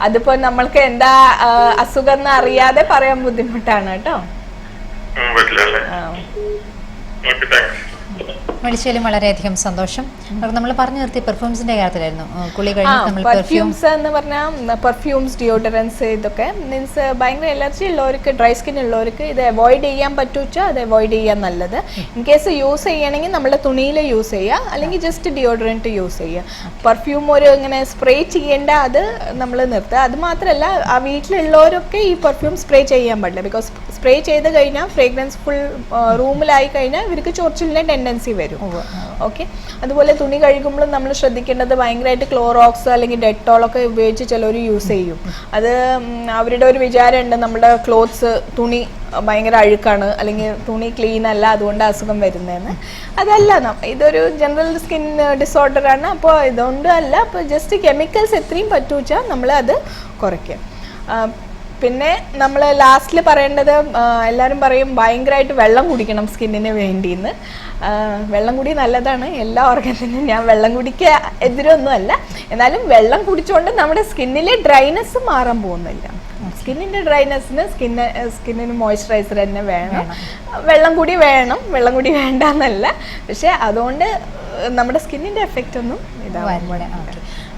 അതിപ്പോ നമ്മൾക്ക് എന്താ അസുഖം എന്ന് അറിയാതെ പറയാൻ ബുദ്ധിമുട്ടാണ് കേട്ടോ. വിളിച്ചതിലും വളരെയധികം സന്തോഷം. നമ്മൾ പറഞ്ഞു നിർത്തി പെർഫ്യൂംസിന്റെ കാര്യത്തിലായിരുന്നു. കുളി കഴിഞ്ഞ് നമ്മൾ പെർഫ്യൂംസ് എന്ന് പറഞ്ഞാൽ പെർഫ്യൂംസ്, ഡിയോഡറൻസ്, ഇതൊക്കെ മീൻസ് ഭയങ്കര അലർജി ഉള്ളവർക്ക്, ഡ്രൈ സ്കിൻ ഉള്ളവർക്ക് ഇത് അവോയ്ഡ് ചെയ്യാൻ പറ്റുവെച്ചാൽ അത് അവോയ്ഡ് ചെയ്യാൻ നല്ലത്. ഇൻ കേസ് യൂസ് ചെയ്യണമെങ്കിൽ നമ്മുടെ തുണിയിൽ യൂസ് ചെയ്യുക, അല്ലെങ്കിൽ ജസ്റ്റ് ഡിയോഡറൻറ്റ് യൂസ് ചെയ്യുക. പെർഫ്യൂം ഒരു ഇങ്ങനെ സ്പ്രേ ചെയ്യേണ്ട അത് നമ്മൾ നിർത്തുക. അത് മാത്രമല്ല ആ വീട്ടിലുള്ളവരൊക്കെ ഈ പെർഫ്യൂം സ്പ്രേ ചെയ്യാൻ പാടില്ല. ബിക്കോസ് സ്പ്രേ ചെയ്ത് കഴിഞ്ഞാൽ ഫ്രേഗ്രൻസ് ഫുൾ റൂമിലായി കഴിഞ്ഞാൽ ഇവർക്ക് ചൊറിച്ചിലിൻ്റെ ടെൻഡൻസി വരും. ഓക്കെ. അതുപോലെ തുണി കഴുകുമ്പോഴും നമ്മൾ ശ്രദ്ധിക്കേണ്ടത് ഭയങ്കരമായിട്ട് ക്ലോറോക്സ് അല്ലെങ്കിൽ ഡെറ്റോളൊക്കെ ഉപയോഗിച്ച് ചിലർ യൂസ് ചെയ്യും. അത് അവരുടെ ഒരു വിചാരമുണ്ട് നമ്മുടെ ക്ലോത്ത്സ് തുണി ഭയങ്കര അഴുക്കാണ് അല്ലെങ്കിൽ തുണി ക്ലീൻ അല്ല അതുകൊണ്ട് അസുഖം വരുന്നതെന്ന്. അതല്ല, ഇതൊരു ജനറൽ സ്കിൻ ഡിസോർഡറാണ്. അപ്പോൾ ഇതുകൊണ്ട് അല്ല, അപ്പോൾ ജസ്റ്റ് കെമിക്കൽസ് എത്രയും പറ്റുവെച്ചാൽ നമ്മൾ അത് കുറയ്ക്കുക. പിന്നെ നമ്മൾ ലാസ്റ്റിൽ പറയേണ്ടത്, എല്ലാവരും പറയും ഭയങ്കരമായിട്ട് വെള്ളം കുടിക്കണം സ്കിന്നിന് വേണ്ടിയെന്ന്. വെള്ളം കുടി നല്ലതാണ് എല്ലാ ഓർഗൻസിനും. ഞാൻ വെള്ളം കുടിക്കുക എതിരൊന്നുമല്ല. എന്നാലും വെള്ളം കുടിച്ചുകൊണ്ട് നമ്മുടെ സ്കിന്നിലെ ഡ്രൈനെസ് മാറാൻ പോകുന്നില്ല. സ്കിന്നിൻ്റെ ഡ്രൈനെസ്സിന് സ്കിന്നിന് മോയ്സ്ചറൈസർ തന്നെ വേണം. വെള്ളം കൂടി വേണം, വെള്ളം കൂടി വേണ്ട എന്നല്ല. പക്ഷെ അതുകൊണ്ട് നമ്മുടെ സ്കിന്നിൻ്റെ എഫക്റ്റ് ഒന്നും ഇതാവില്ല.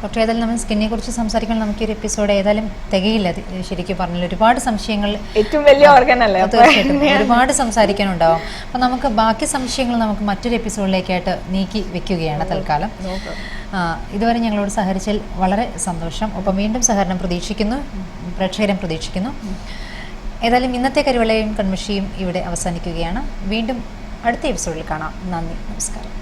ഡോക്ടർ, ഏതായാലും നമ്മൾ സ്കിന്നെ കുറിച്ച് സംസാരിക്കാൻ നമുക്കൊരു എപ്പിസോഡ് ഏതായാലും തികയില്ല. ശരിക്കും പറഞ്ഞാൽ ഒരുപാട് സംശയങ്ങൾ, ഏറ്റവും വലിയ ഓർഗൻ അല്ലേ, തീർച്ചയായിട്ടും ഒരുപാട് സംസാരിക്കാനുണ്ടാവും. അപ്പം നമുക്ക് ബാക്കി സംശയങ്ങൾ നമുക്ക് മറ്റൊരു എപ്പിസോഡിലേക്കായിട്ട് നീക്കി വെക്കുകയാണ് തൽക്കാലം. ഇതുവരെ ഞങ്ങളോട് സഹകരിച്ചതിൽ വളരെ സന്തോഷം. ഒപ്പം വീണ്ടും സഹകരണം പ്രതീക്ഷിക്കുന്നു, പ്രേക്ഷകരും പ്രതീക്ഷിക്കുന്നു. ഏതായാലും ഇന്നത്തെ കരുവളയും കൺമഷിയും ഇവിടെ അവസാനിക്കുകയാണ്. വീണ്ടും അടുത്ത എപ്പിസോഡിൽ കാണാം. നന്ദി, നമസ്കാരം.